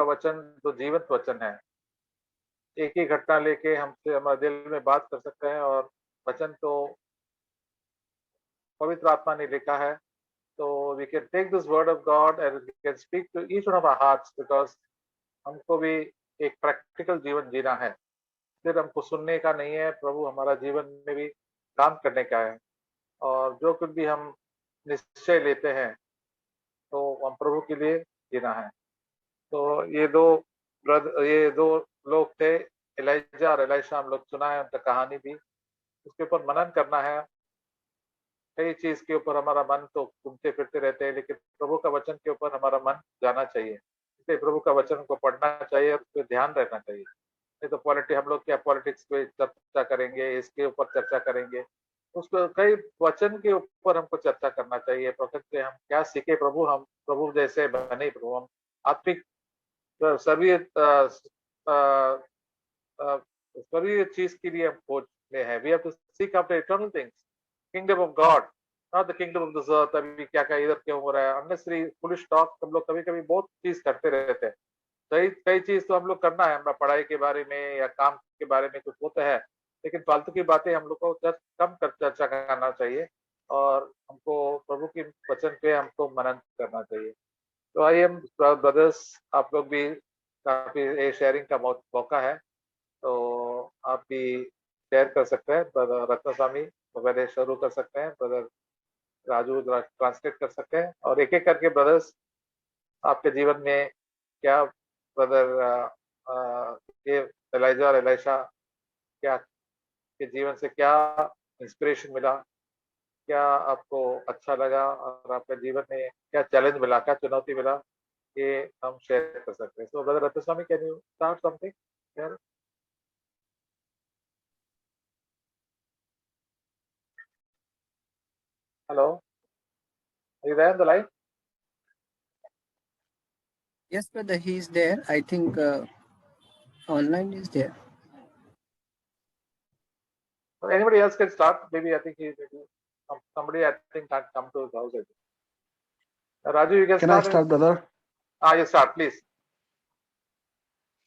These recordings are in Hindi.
का वचन जो जीवंत वचन है, एक ही घटना लेके हमसे हमारे दिल में बात कर सकते हैं, और वचन तो पवित्र आत्मा ने लिखा है। तो we can take this word of God and we can speak to each one of our hearts, because हमको भी एक प्रैक्टिकल जीवन जीना है। सिर्फ हमको सुनने का नहीं है, प्रभु हमारा जीवन में भी काम करने का है। और जो कुछ भी हम निश्चय लेते हैं तो हम प्रभु के लिए जीना है। तो ये दो लोग थे, एलिजा और एलिशा, हम लोग सुना है उनका कहानी भी, उसके ऊपर मनन करना है। कई चीज के ऊपर हमारा मन तो घूमते फिरते रहते हैं, लेकिन प्रभु का वचन के ऊपर हमारा मन जाना चाहिए। इसलिए प्रभु का वचन को पढ़ना चाहिए, उस पर ध्यान रहना चाहिए। नहीं तो हम लोग क्या पॉलिटिक्स पे चर्चा करेंगे, इसके ऊपर चर्चा करेंगे, उसको कई वचन के ऊपर हमको चर्चा करना चाहिए। वचन से हम क्या सीखे, प्रभु हम प्रभु जैसे बने, प्रभु हम आत्मिक सभी सभी चीज के लिए हम खोज में है। We have to seek after eternal things, kingdom of God, not the kingdom of this earth. अभी क्या क्या इधर क्यों हो रहा है, अननेसेसरी फुलिश टॉक हम लोग कभी कभी बहुत चीज करते रहते हैं। कई कई चीज तो हम लोग करना है, हमारा पढ़ाई के बारे में या काम के बारे में कुछ होता है, लेकिन फालतू की बातें हम लोग को कम कर चर्चा करना चाहिए, और हमको प्रभु के वचन पे हमको मनन करना चाहिए। तो आई एम ब्रदर्स, आप लोग भी काफी शेयरिंग का मौका है, तो आप भी शेयर कर सकते हैं। ब्रदर रत्न स्वामी वगैरह शुरू कर सकते हैं, ब्रदर राजू ट्रांसलेट कर सकते हैं, और एक एक करके ब्रदर्स आपके जीवन में क्या, ब्रदर ये एलाइजा और एलाइशा, क्या के जीवन से क्या इंस्पिरेशन मिला, क्या आपको अच्छा लगा, और आपके जीवन में क्या चैलेंज मिला, क्या चुनौती मिला, ये हम शेयर कर सकते हैं। सो brother Ratna Swami, can you start something? Hello, are you there on the line? Yes, brother, he is there. I think online is there. Or anybody else can start. Maybe I think somebody I think can't come to his house. I think. Raju, you can Can I start. start, brother? You start, please.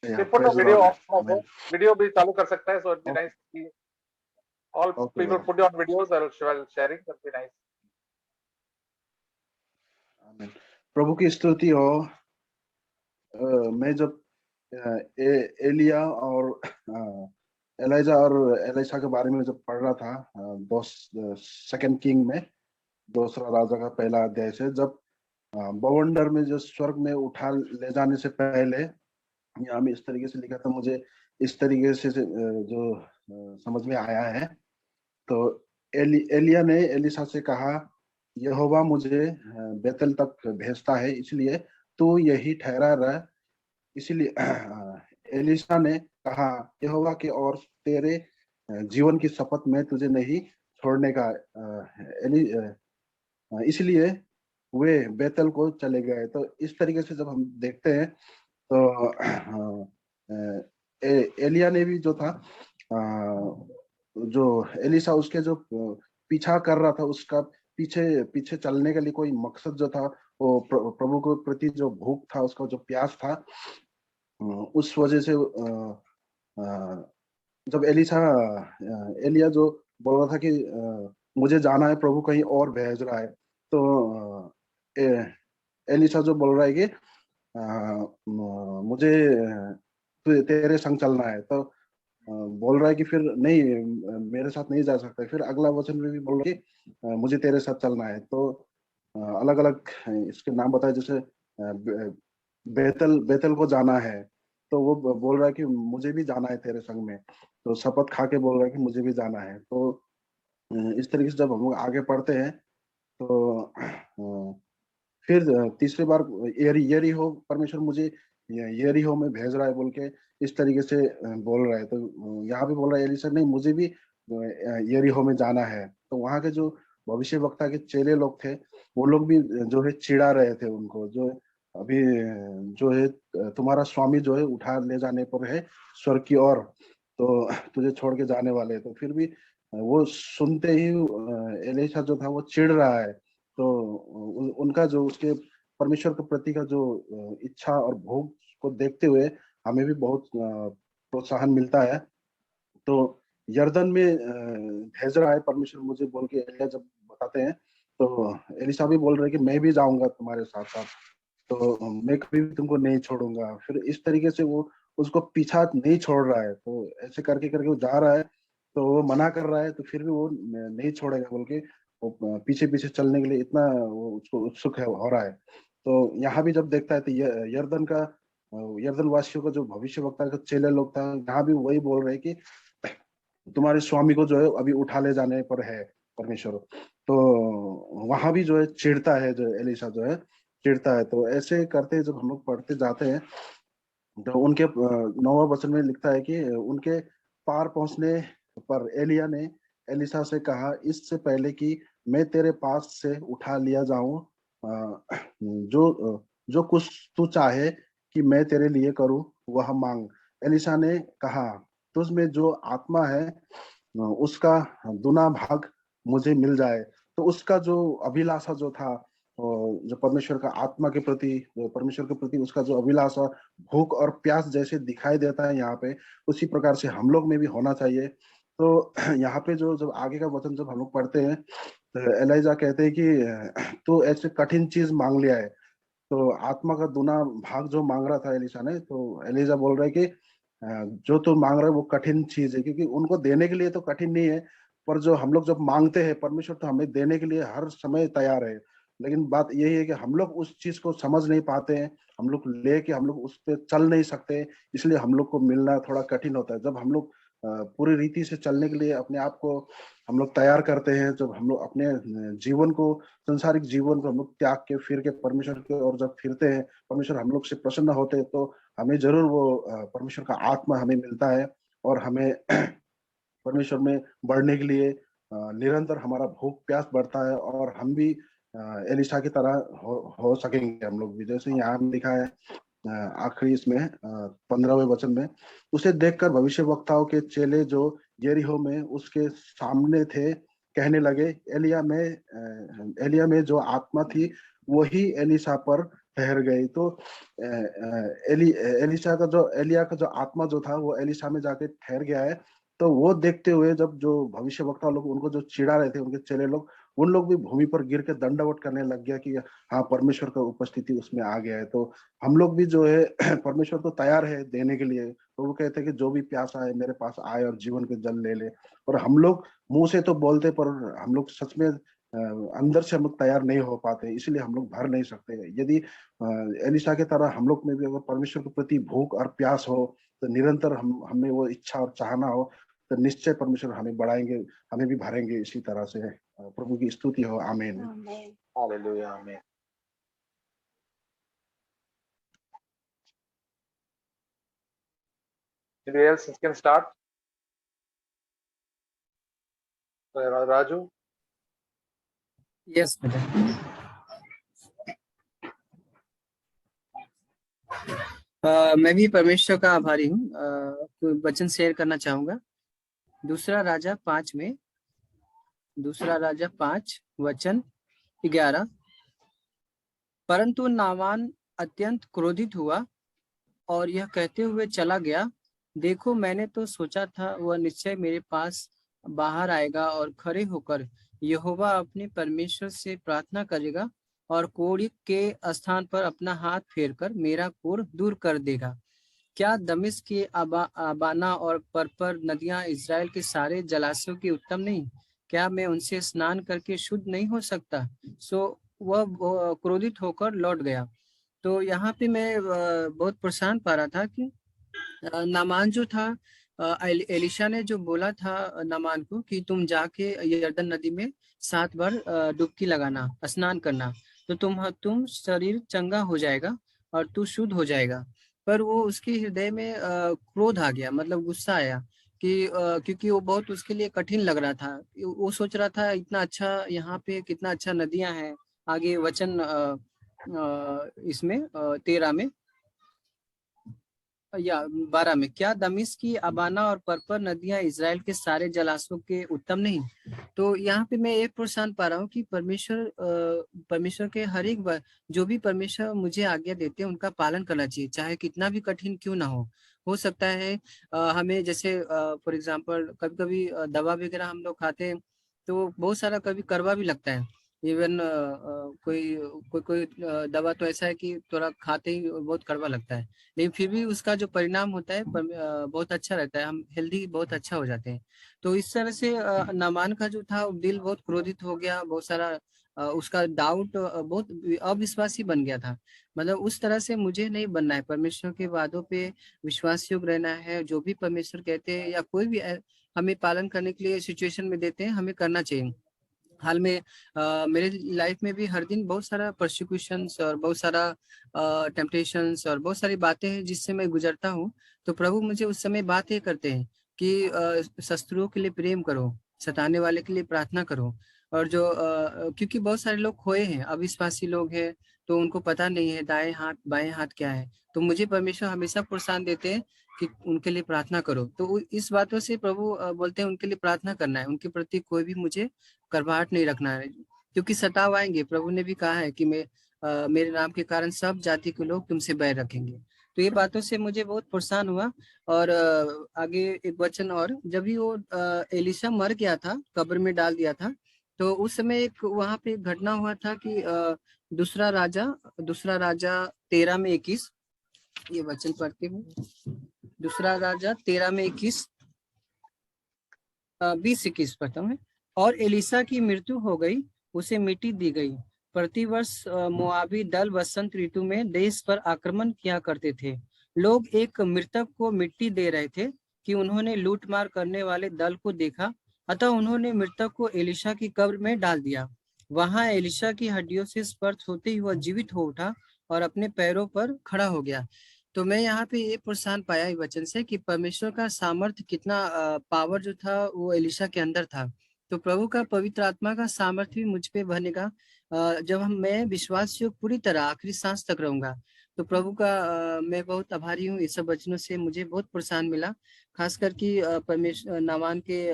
Yeah, You put the praise the video Lord. on. Amen. Video भी चालू कर सकता है, so it'd be Okay, nice. All okay, people brother. put on videos while sharing. That'd be nice. Amen. प्रभु की स्तुति हो। मैं जब एलिया और एलाइजा और एलिशा के बारे में जब पढ़ रहा था, सेकंड किंग में, दूसरा राजा का पहला अध्याय से, जब बवंडर में जो स्वर्ग में उठा ले जाने से पहले यहाँ में इस तरीके से लिखा था, मुझे इस तरीके से जो समझ में आया है। तो एलिया ने एलिशा से कहा, यहोवा मुझे बेतल तक भेजता है, इसलिए तू यही ठहरा रह। इसलिए एलिशा ने कहा, यहोवा के और तेरे जीवन की शपथ में तुझे नहीं छोड़ने का। इसलिए वे बेतल को चले गए। तो इस तरीके से जब हम देखते हैं तो एलिया ने भी जो था, जो एलिशा उसके जो पीछा कर रहा था, उसका पीछे पीछे चलने के लिए कोई मकसद जो था, वो प्रभु के प्रति जो भूख था, उसका जो प्यास था, उस वजह से जब एलिया जो बोल रहा था कि मुझे जाना है, प्रभु कहीं और भेज रहा है, तो एलिशा जो बोल रहा है कि मुझे तेरे संग चलना है, तो बोल रहा है कि फिर नहीं, मेरे साथ नहीं जा सकता। फिर अगला वचन में भी बोल रहा है कि मुझे तेरे साथ चलना है। तो अलग अलग इसके नाम बताए, जैसे बेतल को जाना है, तो वो बोल रहा है कि मुझे भी जाना है तेरे संग में। तो शपथ खा के बोल रहा है कि मुझे भी जाना है। तो इस तरीके से जब हम लोग आगे पढ़ते हैं तो फिर तीसरी बार यरीहो, परमेश्वर मुझे यरीहो में भेज रहा है बोल के इस तरीके से बोल रहा है। तो यहाँ भी बोल रहा है एलिशा, नहीं मुझे भी यरीहो में जाना है। तो वहाँ के जो भविष्यवक्ता के चेले लोग थे, वो लोग भी जो है चिढ़ा रहे थे उनको, जो अभी जो है तुम्हारा स्वामी जो है उठा ले जाने पर है स्वर्ग की ओर, तो तुझे छोड़ के जाने वाले। तो फिर भी वो सुनते ही एलिशा जो था वो चिढ़ रहा है। तो उनका जो उसके परमेश्वर के प्रति का जो इच्छा और भोग को देखते हुए हमें भी बहुत प्रोत्साहन मिलता है। तो यरदन में भेज रहा है परमेश्वर मुझे बोल के एलिया जब बताते हैं, तो एलिशा भी बोल रहे हैं कि मैं भी जाऊंगा तुम्हारे साथ साथ, तो मैं कभी भी तुमको नहीं छोड़ूंगा। फिर इस तरीके से वो उसको पीछा नहीं छोड़ रहा है, तो ऐसे करके करके वो जा रहा है, तो वो मना कर रहा है, तो फिर भी वो नहीं छोड़ेगा बोल के वो पीछे पीछे चलने के लिए इतना वो उसको उत्सुक है हो रहा है। तो यहाँ भी जब देखता है तो यरदन का यरदन वासियों का जो भविष्यवक्ता का चेले लोग था, यहाँ भी वही बोल रहे हैं कि तुम्हारे स्वामी को जो है अभी उठा ले जाने पर है परमेश्वर। तो वहां भी जो है चिढ़ता है, जो एलिशा जो है चिढ़ता है। तो ऐसे करते जब हम लोग पढ़ते जाते हैं, तो उनके 9वां वचन में लिखता है कि उनके पार पहुंचने पर एलिया ने एलिशा से कहा, इससे पहले कि मैं तेरे पास से उठा लिया जाऊं, जो कुछ तू चाहे कि मैं तेरे लिए करूं वह मांग। एलिशा ने कहा, तुझ में जो आत्मा है उसका दुना भाग मुझे मिल जाए। तो उसका जो अभिलाषा जो था, जो परमेश्वर का आत्मा के प्रति, जो परमेश्वर के प्रति उसका जो अभिलाषा, भूख और प्यास जैसे दिखाई देता है यहाँ पे, उसी प्रकार से हम लोग में भी होना चाहिए। तो यहाँ पे जो जब आगे का वचन जब हम लोग पढ़ते हैं, तो एलाइजा कहते हैं कि तू ऐसे कठिन चीज मांग लिया है। तो आत्मा का दुना भाग जो मांग रहा था एलिशा ने, तो एलिशा बोल रहा है कि जो तू मांग रहा है वो कठिन चीज है, क्योंकि उनको देने के लिए तो कठिन नहीं है, पर जो हम लोग जब मांगते हैं, परमेश्वर तो हमें देने के लिए हर समय तैयार है। लेकिन बात यही है कि हम लोग उस चीज को समझ नहीं पाते हैं, हम लोग लेके हम लोग उस पर चल नहीं सकते, इसलिए हम लोग को मिलना थोड़ा कठिन होता है। जब हम लोग पूरी रीति से चलने के लिए अपने आप को हम लोग तैयार करते हैं, जब हम लोग अपने जीवन को, संसारिक जीवन को हम लोग त्याग के फिर के परमेश्वर के और जब फिरते हैं, परमेश्वर हम लोग से प्रसन्न होते हैं, तो हमें जरूर वो परमेश्वर का आत्मा हमें मिलता है, और हमें परमेश्वर में बढ़ने के लिए निरंतर हमारा भूख प्यास बढ़ता है, और हम भी एलिशा की तरह हो सकेंगे हम लोग भी। जैसे यहाँ लिखा है आखिरी इसमें 15वें वचन में, उसे देखकर भविष्य वक्ताओं के चेले जो यरीहो में उसके सामने थे कहने लगे, एलिया में जो आत्मा थी वही एलिशा पर ठहर गई। तो एलिशा का जो एलिया का जो आत्मा जो था वो एलिशा में जाके ठहर गया है। तो वो देखते हुए जब जो भविष्य वक्ता लोग उनको जो चिढ़ा रहे थे, उनके चेले लोग, उन लोग भी भूमि पर गिर के दंडवत करने लग गया कि हाँ, परमेश्वर का उपस्थिति उसमें आ गया है। तो हम लोग भी जो है परमेश्वर तो तैयार है देने के लिए। तो वो कहते हैं कि जो भी प्यासा है मेरे पास आए और जीवन के जल ले ले। और हम लोग मुंह से तो बोलते, पर हम लोग सच में अंदर से हम लोग तैयार नहीं हो पाते, इसलिए हम लोग भर नहीं सकते। यदि एलिशा की तरह हम लोग में भी अगर परमेश्वर के प्रति भूख और प्यास हो, तो निरंतर हम हमें वो इच्छा और चाहना हो, तो निश्चय परमेश्वर हमें बढ़ाएंगे, हमें भी भरेंगे इसी तरह से। प्रभु की स्तुति हो, आमीन। हालेलुया, आमीन। Anybody else can start? Raju? Yes brother. मैं भी परमेश्वर का आभारी हूँ। कोई वचन शेयर करना चाहूंगा। दूसरा राजा 5 वचन 11। परंतु नामान अत्यंत क्रोधित हुआ और यह कहते हुए चला गया, देखो मैंने तो सोचा था वह निश्चय मेरे पास बाहर आएगा और खड़े होकर यहोवा अपने परमेश्वर से प्रार्थना करेगा और कोढ़ के स्थान पर अपना हाथ फेरकर मेरा कोढ़ दूर कर देगा। क्या दमिश्क की अबाना और परपर नदियां इजराइल के सारे जलाशयों की उत्तम नहीं? क्या मैं उनसे स्नान करके शुद्ध नहीं हो सकता? सो वह क्रोधित होकर लौट गया। तो यहाँ पे मैं बहुत परेशान पा रहा था कि नामान जो था, एलिशा ने जो बोला था नामान को कि तुम जाके यरदन नदी में 7 बार डुबकी लगाना, स्नान करना, तो तुम शरीर चंगा हो जाएगा और तू शुद्ध हो जाएगा। पर वो उसके हृदय में क्रोध आ गया, मतलब गुस्सा आया कि क्योंकि वो बहुत उसके लिए कठिन लग रहा था। वो सोच रहा था इतना अच्छा यहाँ पे कितना अच्छा नदियां हैं। आगे वचन इसमें 13 में या 12 में, क्या दमिश्क की अबाना और परपर नदियां इजराइल के सारे जलाशयों के उत्तम नहीं? तो यहाँ पे मैं ये प्रोत्साहन पा रहा हूँ कि परमेश्वर के हर एक बार जो भी परमेश्वर मुझे आज्ञा देते हैं उनका पालन करना चाहिए, चाहे कितना भी कठिन क्यों ना हो सकता है हमें जैसे फॉर एग्जांपल कभी कभी दवा वगैरह हम लोग खाते हैं तो बहुत सारा कभी कड़वा भी लगता है। इवन कोई कोई कोई दवा तो ऐसा है कि थोड़ा खाते ही बहुत कड़वा लगता है, लेकिन फिर भी उसका जो परिणाम होता है बहुत अच्छा रहता है, हम हेल्दी बहुत अच्छा हो जाते हैं। तो इस तरह से नामान का जो था दिल बहुत क्रोधित हो गया, बहुत सारा उसका डाउट बहुत अविश्वासी बन गया था। मतलब उस तरह से मुझे नहीं बनना है, परमेश्वर के वादों पे विश्वास योग्य रहना है। जो भी परमेश्वर कहते हैं या कोई भी हमें पालन करने के लिए सिचुएशन में देते हैं हमें करना चाहिए। हाल में मेरे लाइफ में भी हर दिन बहुत सारा प्रोसिक्यूशंस और बहुत सारा टेम्पटेशंस और बहुत सारी बातें हैं जिससे मैं गुजरता हूँ। तो प्रभु मुझे उस समय बात ये करते हैं कि शत्रुओं के लिए प्रेम करो, सताने वाले के लिए प्रार्थना करो। और जो क्योंकि बहुत सारे लोग खोए हैं, अविश्वासी लोग हैं, तो उनको पता नहीं है दाएं हाथ बाएं हाथ क्या है। तो मुझे परमेश्वर हमेशा प्रोत्साहन देते हैं कि उनके लिए प्रार्थना करो। तो इस बातों से प्रभु बोलते हैं उनके लिए प्रार्थना करना है, उनके प्रति कोई भी मुझे करवाहट नहीं रखना है, क्योंकि सताव आएंगे। प्रभु ने भी कहा है कि मेरे नाम के कारण सब जाति के लोग तुमसे बैर रखेंगे। तो ये बातों से मुझे बहुत प्रोत्साहन हुआ। और आगे एक वचन, और जब भी वो एलिशा मर गया था, कब्र में डाल दिया था, तो उस समय एक वहां पे एक घटना हुआ था कि दूसरा राजा 13 में 21, ये वचन पढ़ते हुए, दूसरा राजा 13 में 21 20-21 पढ़ता हूँ। और एलिशा की मृत्यु हो गई, उसे मिट्टी दी गई। प्रतिवर्ष मोआबी दल वसंत ऋतु में देश पर आक्रमण किया करते थे। लोग एक मृतक को मिट्टी दे रहे थे कि उन्होंने लूटमार करने वाले दल को देखा, अतः उन्होंने मृतक को एलिशा की कब्र में डाल दिया। वहां एलिशा की हड्डियों से स्पर्श होते ही वह जीवित हो उठा और अपने पैरों पर खड़ा हो गया। तो मैं यहाँ पे ये प्रोत्साहन पाया इस वचन से कि परमेश्वर का सामर्थ्य कितना, पावर जो था वो एलिशा के अंदर था। तो प्रभु का पवित्र आत्मा का सामर्थ्य भी मुझ पे बनेगा जब मैं विश्वास योग पूरी तरह आखिरी सांस तक रहूंगा। तो प्रभु का मैं बहुत आभारी हूँ। इस सब वचनों से मुझे बहुत प्रोत्साहन मिला, खासकर कि परमेश्वर नामान के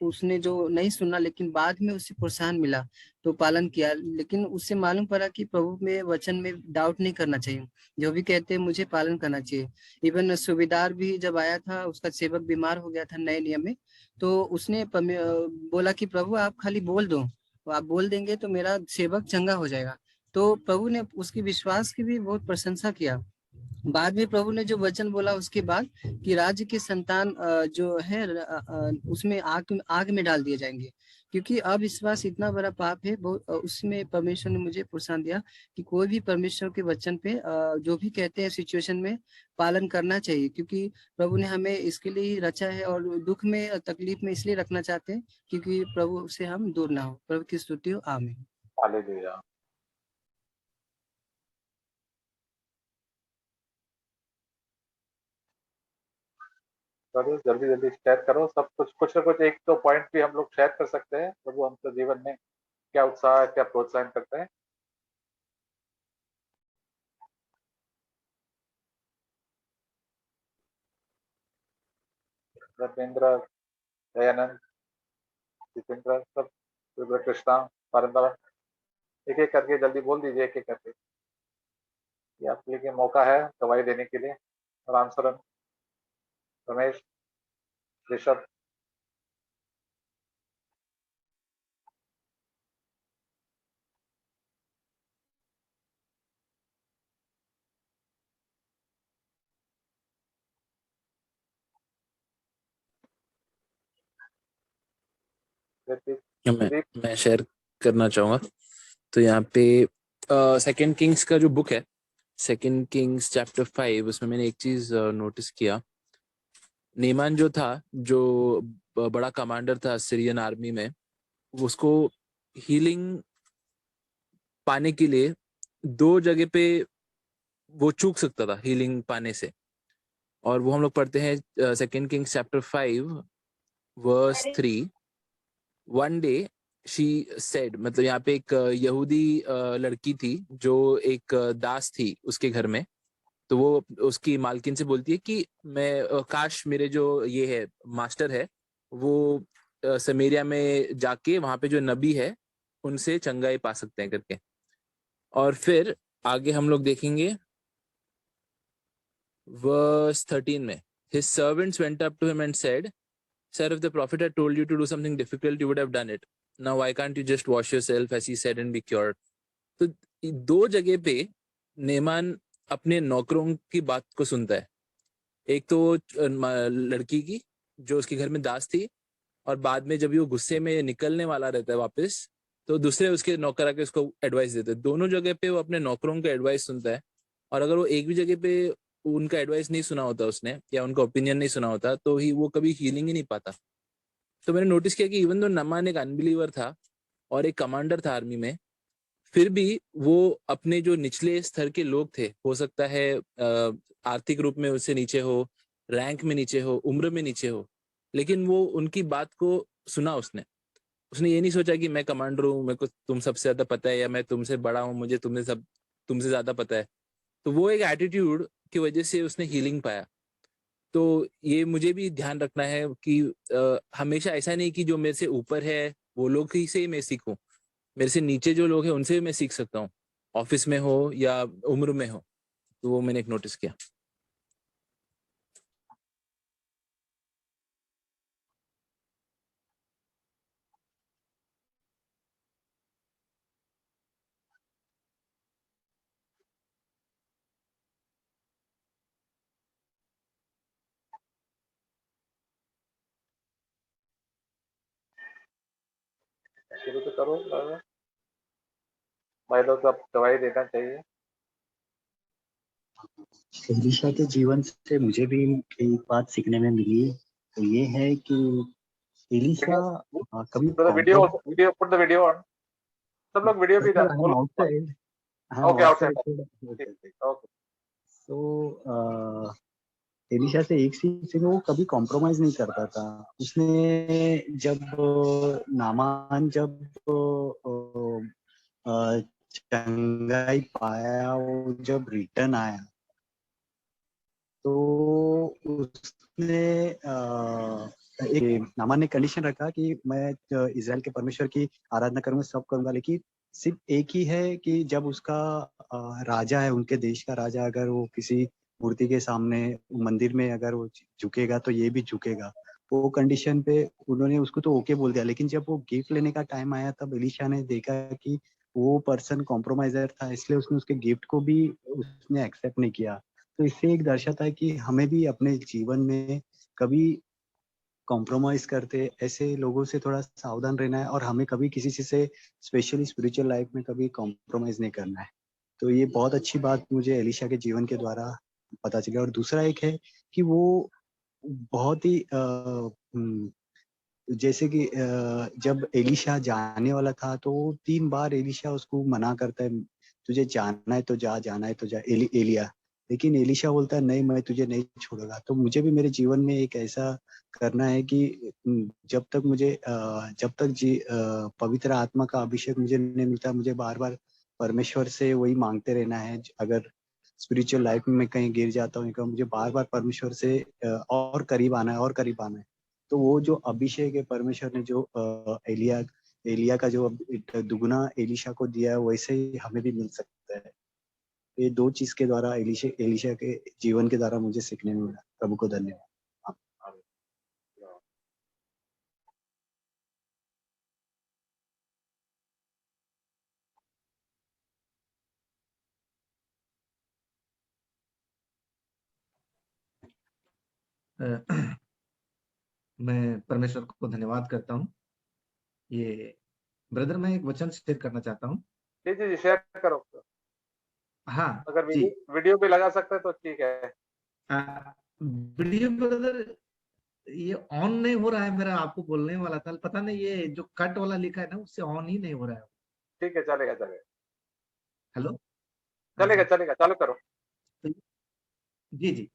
उसने जो नहीं सुना लेकिन बाद में उससे प्रोत्साहन मिला तो पालन किया। लेकिन उससे मालूम पड़ा कि प्रभु में वचन में डाउट नहीं करना चाहिए, जो भी कहते हैं मुझे पालन करना चाहिए। इवन सूबेदार भी जब आया था, उसका सेवक बीमार हो गया था नए नियम में, तो उसने बोला कि प्रभु आप खाली बोल दो, तो आप बोल देंगे तो मेरा सेवक चंगा हो जाएगा। तो प्रभु ने उसकी विश्वास की भी बहुत प्रशंसा किया। बाद में प्रभु ने जो वचन बोला उसके बाद कि राज्य के संतान जो है उसमें आग आग में डाल दिए जाएंगे, क्योंकि अविश्वास इतना बड़ा पाप है। उसमें परमेश्वर ने मुझे प्रोत्साहन दिया कि कोई भी परमेश्वर के वचन पे जो भी कहते हैं सिचुएशन में पालन करना चाहिए, क्योंकि प्रभु ने हमें इसके लिए ही रचा है और दुख में तकलीफ में इसलिए रखना चाहते हैं क्योंकि प्रभु से हम दूर ना हो। प्रभु की स्तुति हो, आमीन। हालेलुया। चलो जल्दी जल्दी शेयर करो सब कुछ ना कुछ एक दो पॉइंट भी हम लोग शेयर कर सकते हैं। प्रभु हमको जीवन में क्या उत्साह क्या प्रोत्साहन करते हैं। धर्मेंद्र, दयानंद, जितेंद्र, सब कृष्णा, परंपरा, एक एक करके जल्दी बोल दीजिए, एक एक करके। ये आपके लिए मौका है गवाही देने के लिए। रामचरण, रमेश, ऋषभ, ऋतिक, मैं सुदीप। मैं शेयर करना चाहूंगा। तो यहाँ पे सेकंड किंग्स का जो बुक है, सेकंड किंग्स चैप्टर 5, उसमें मैंने एक चीज नोटिस किया। नेमान जो था, जो बड़ा कमांडर था सीरियन आर्मी में, उसको हीलिंग पाने के लिए दो जगह पे वो चूक सकता था हीलिंग पाने से। और वो हम लोग पढ़ते हैं second Kings chapter 5 verse 3। One day she said, मतलब यहाँ पे एक यहूदी लड़की थी जो एक दास थी उसके घर में। तो वो उसकी मालकिन से बोलती है कि मैं काश मेरे जो ये है मास्टर है वो समेरिया में जाके वहां पे जो नबी है उनसे चंगाई पा सकते हैं करके। और फिर आगे हम लोग देखेंगे वर्स 13 में, his servants went up to him and said, sir, if the prophet had told you to do something difficult, you would have done it. Now why can't you just wash yourself, as he said, and be cured? तो दो जगह पे नेमान अपने नौकरों की बात को सुनता है। एक तो लड़की की जो उसके घर में दास थी, और बाद में जब वो गुस्से में निकलने वाला रहता है वापस, तो दूसरे उसके नौकर आके उसको एडवाइस देते हैं। दोनों जगह पे वो अपने नौकरों का एडवाइस सुनता है, और अगर वो एक भी जगह पे उनका एडवाइस नहीं सुना होता उसने, या उनका ओपिनियन नहीं सुना होता, तो वो कभी हीलिंग ही नहीं पाता। तो मैंने नोटिस किया कि इवन दो नमान एक अनबिलीवर था और एक कमांडर था आर्मी में, फिर भी वो अपने जो निचले स्तर के लोग थे, हो सकता है आर्थिक रूप में उससे नीचे हो, रैंक में नीचे हो, उम्र में नीचे हो, लेकिन वो उनकी बात को सुना। उसने ये नहीं सोचा कि मैं कमांडर हूँ, मेरे को तुम सबसे ज्यादा पता है, या मैं तुमसे बड़ा हूँ, मुझे तुमसे ज्यादा पता है। तो वो एक एटीट्यूड की वजह से उसने हीलिंग पाया। तो ये मुझे भी ध्यान रखना है कि हमेशा ऐसा नहीं कि जो मेरे से ऊपर है वो लोग ही से मैं सीखूं, मेरे से नीचे जो लोग हैं उनसे भी मैं सीख सकता हूँ, ऑफिस में हो या उम्र में हो। तो वो मैंने एक नोटिस किया। शुरू तो करो भाई लोग, सब दवाई देना चाहिए। एलीशा के जीवन से मुझे भी एक बात सीखने में मिली, तो ये है कि एलीशा कभी video put the video on. सब लोग वीडियो भी आउटसाइड, हाँ ओके आउटसाइड। आउटसाइड। ओके, तो एलीशा से एक चीज वो कभी कॉम्प्रोमाइज नहीं करता था। उसने जब नामान जब चंगाई पाया, वो जब रिटर्न आया, तो उसने नामान ने कंडीशन रखा कि मैं इजराइल के परमेश्वर की आराधना करूंगा, सब करूंगा, लेकिन सिर्फ एक ही है कि जब उसका राजा है, उनके देश का राजा, अगर वो किसी मूर्ति के सामने मंदिर में अगर वो झुकेगा तो ये भी झुकेगा। वो कंडीशन पे उन्होंने उसको तो ओके बोल दिया, लेकिन जब वो गिफ्ट लेने का टाइम आया तब एलीशा ने देखा कि वो पर्सन कॉम्प्रोमाइजर था, इसलिए उसने उसके गिफ्ट को भी उसने एक्सेप्ट नहीं किया। तो इससे एक दर्शाता है कि हमें भी अपने जीवन में कभी कॉम्प्रोमाइज करते ऐसे लोगों से थोड़ा सावधान रहना है, और हमें कभी किसी चीज से, स्पेशली स्पिरिचुअल लाइफ में, कभी कॉम्प्रोमाइज नहीं करना है। तो ये बहुत अच्छी बात मुझे एलीशा के जीवन के द्वारा पता चली। और दूसरा एक है कि वो बहुत ही जैसे कि जब एलीशा जाने वाला था तो 3 बार एलीशा उसको मना करता है, तुझे जाना है तो जा, जाना है तो जा, एलिया। लेकिन एलीशा बोलता है नहीं, मैं तुझे नहीं छोड़ूंगा। तो मुझे भी मेरे जीवन में एक ऐसा करना है कि जब तक पवित्र आत्मा का अभिषेक मुझे नहीं मिलता, मुझे बार बार परमेश्वर से वही मांगते रहना है। अगर स्पिरिचुअल लाइफ में कहीं गिर जाता हूँ, मुझे बार बार परमेश्वर से और करीब आना है, और करीब आना है। तो वो जो अभिषेक है परमेश्वर ने जो एलिया का जो दुगुना एलीशा को दिया है, वैसे ही हमें भी मिल सकता है। ये 2 चीज के द्वारा एलीशा के जीवन के द्वारा मुझे सीखने में मिला। प्रभु को धन्यवाद। मैं परमेश्वर को धन्यवाद करता हूँ। ये ब्रदर, मैं एक वचन शेयर करना चाहता हूँ। जी जी जी, शेयर करो। हाँ अगर जी, वीडियो भी लगा सकते हैं तो ठीक है। वीडियो ब्रदर ये ऑन नहीं हो रहा है मेरा, आपको बोलने वाला था, पता नहीं ये जो कट वाला लिखा है ना, उससे ऑन ही नहीं हो रहा है। ठीक है, चलेगा चलेगा हेलो, चलेगा चलेगा, चालू करो। जी जी,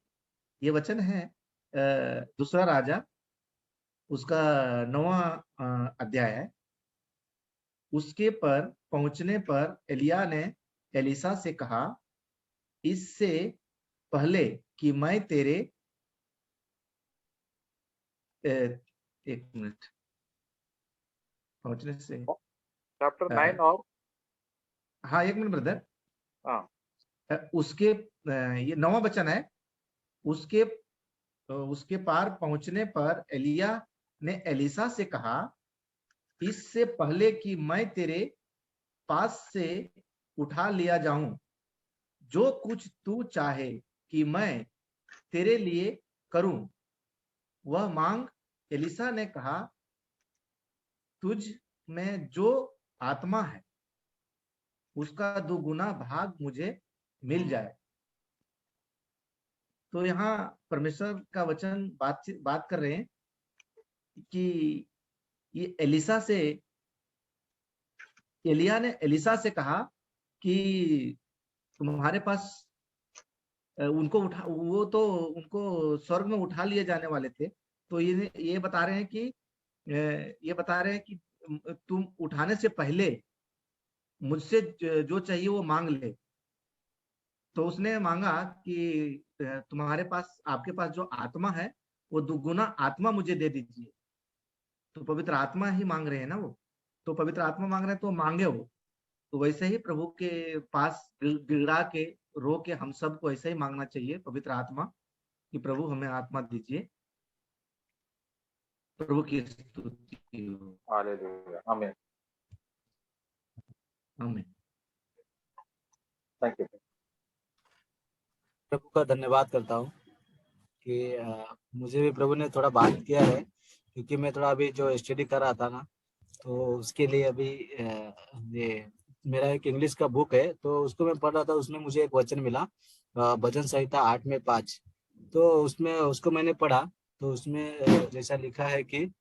ये वचन है दूसरा राजा, उसका 9वां अध्याय है। उसके पर पहुंचने पर एलिया ने एलीशा से कहा, इससे पहले कि मैं तेरे एक मिनट, पहुंचने से चैप्टर 9 और हाँ, एक मिनट ब्रदर। उसके ये 9वां वचन है। उसके पार पहुंचने पर एलिया ने एलीशा से कहा, इससे पहले कि मैं तेरे पास से उठा लिया जाऊं, जो कुछ तू चाहे कि मैं तेरे लिए करूं वह मांग। एलीशा ने कहा, तुझ में जो आत्मा है उसका 2 गुना भाग मुझे मिल जाए। तो यहाँ परमेश्वर का वचन बात कर रहे हैं कि ये एलिया ने एलीशा से कहा कि तुम्हारे पास उनको स्वर्ग में उठा लिए जाने वाले थे। तो ये बता रहे हैं कि तुम उठाने से पहले मुझसे जो चाहिए वो मांग ले। तो उसने मांगा कि आपके पास जो आत्मा है वो 2 गुना आत्मा मुझे दे दीजिए। तो पवित्र आत्मा ही मांग रहे हैं ना वो। तो पवित्र आत्मा मांग रहे हैं तो मांगे वो। तो वैसे ही प्रभु के पास गिड़गिड़ा के रो के हम सबको ऐसे ही मांगना चाहिए पवित्र आत्मा, कि प्रभु हमें आत्मा दीजिए। प्रभु की स्तुति हो। हालेलुया, आमीन। आमीन। Thank you. प्रभु का धन्यवाद करता हूँ कि मुझे भी प्रभु ने थोड़ा बात किया है, क्योंकि मैं थोड़ा अभी जो स्टडी कर रहा था ना, तो उसके लिए अभी ये मेरा एक इंग्लिश का बुक है, तो उसको मैं पढ़ रहा था। उसमें मुझे एक वचन मिला, भजन संहिता 8:5। तो उसमें उसको मैंने पढ़ा, तो उसमें जैसा लिखा है कि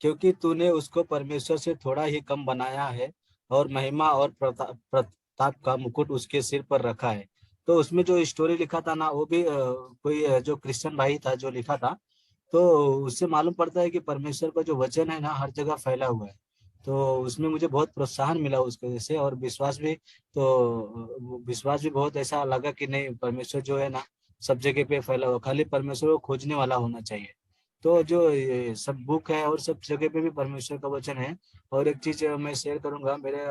क्योंकि तूने उसको परमेश्वर से थोड़ा ही कम बनाया है और महिमा और प्रताप का मुकुट उसके सिर पर रखा है। तो उसमें जो स्टोरी लिखा था ना, वो भी कोई जो क्रिश्चियन भाई था जो लिखा था। तो उससे मालूम पड़ता है कि परमेश्वर का जो वचन है ना, हर जगह फैला हुआ है। तो उसमें मुझे बहुत प्रोत्साहन मिला उसकी वजह से, और विश्वास भी बहुत ऐसा लगा कि नहीं, परमेश्वर जो है ना सब जगह पे फैला हुआ, खाली परमेश्वर को खोजने वाला होना चाहिए। तो जो ये सब बुक है और सब जगह पे भी परमेश्वर का वचन है। और एक चीज मैं शेयर करूंगा, मेरे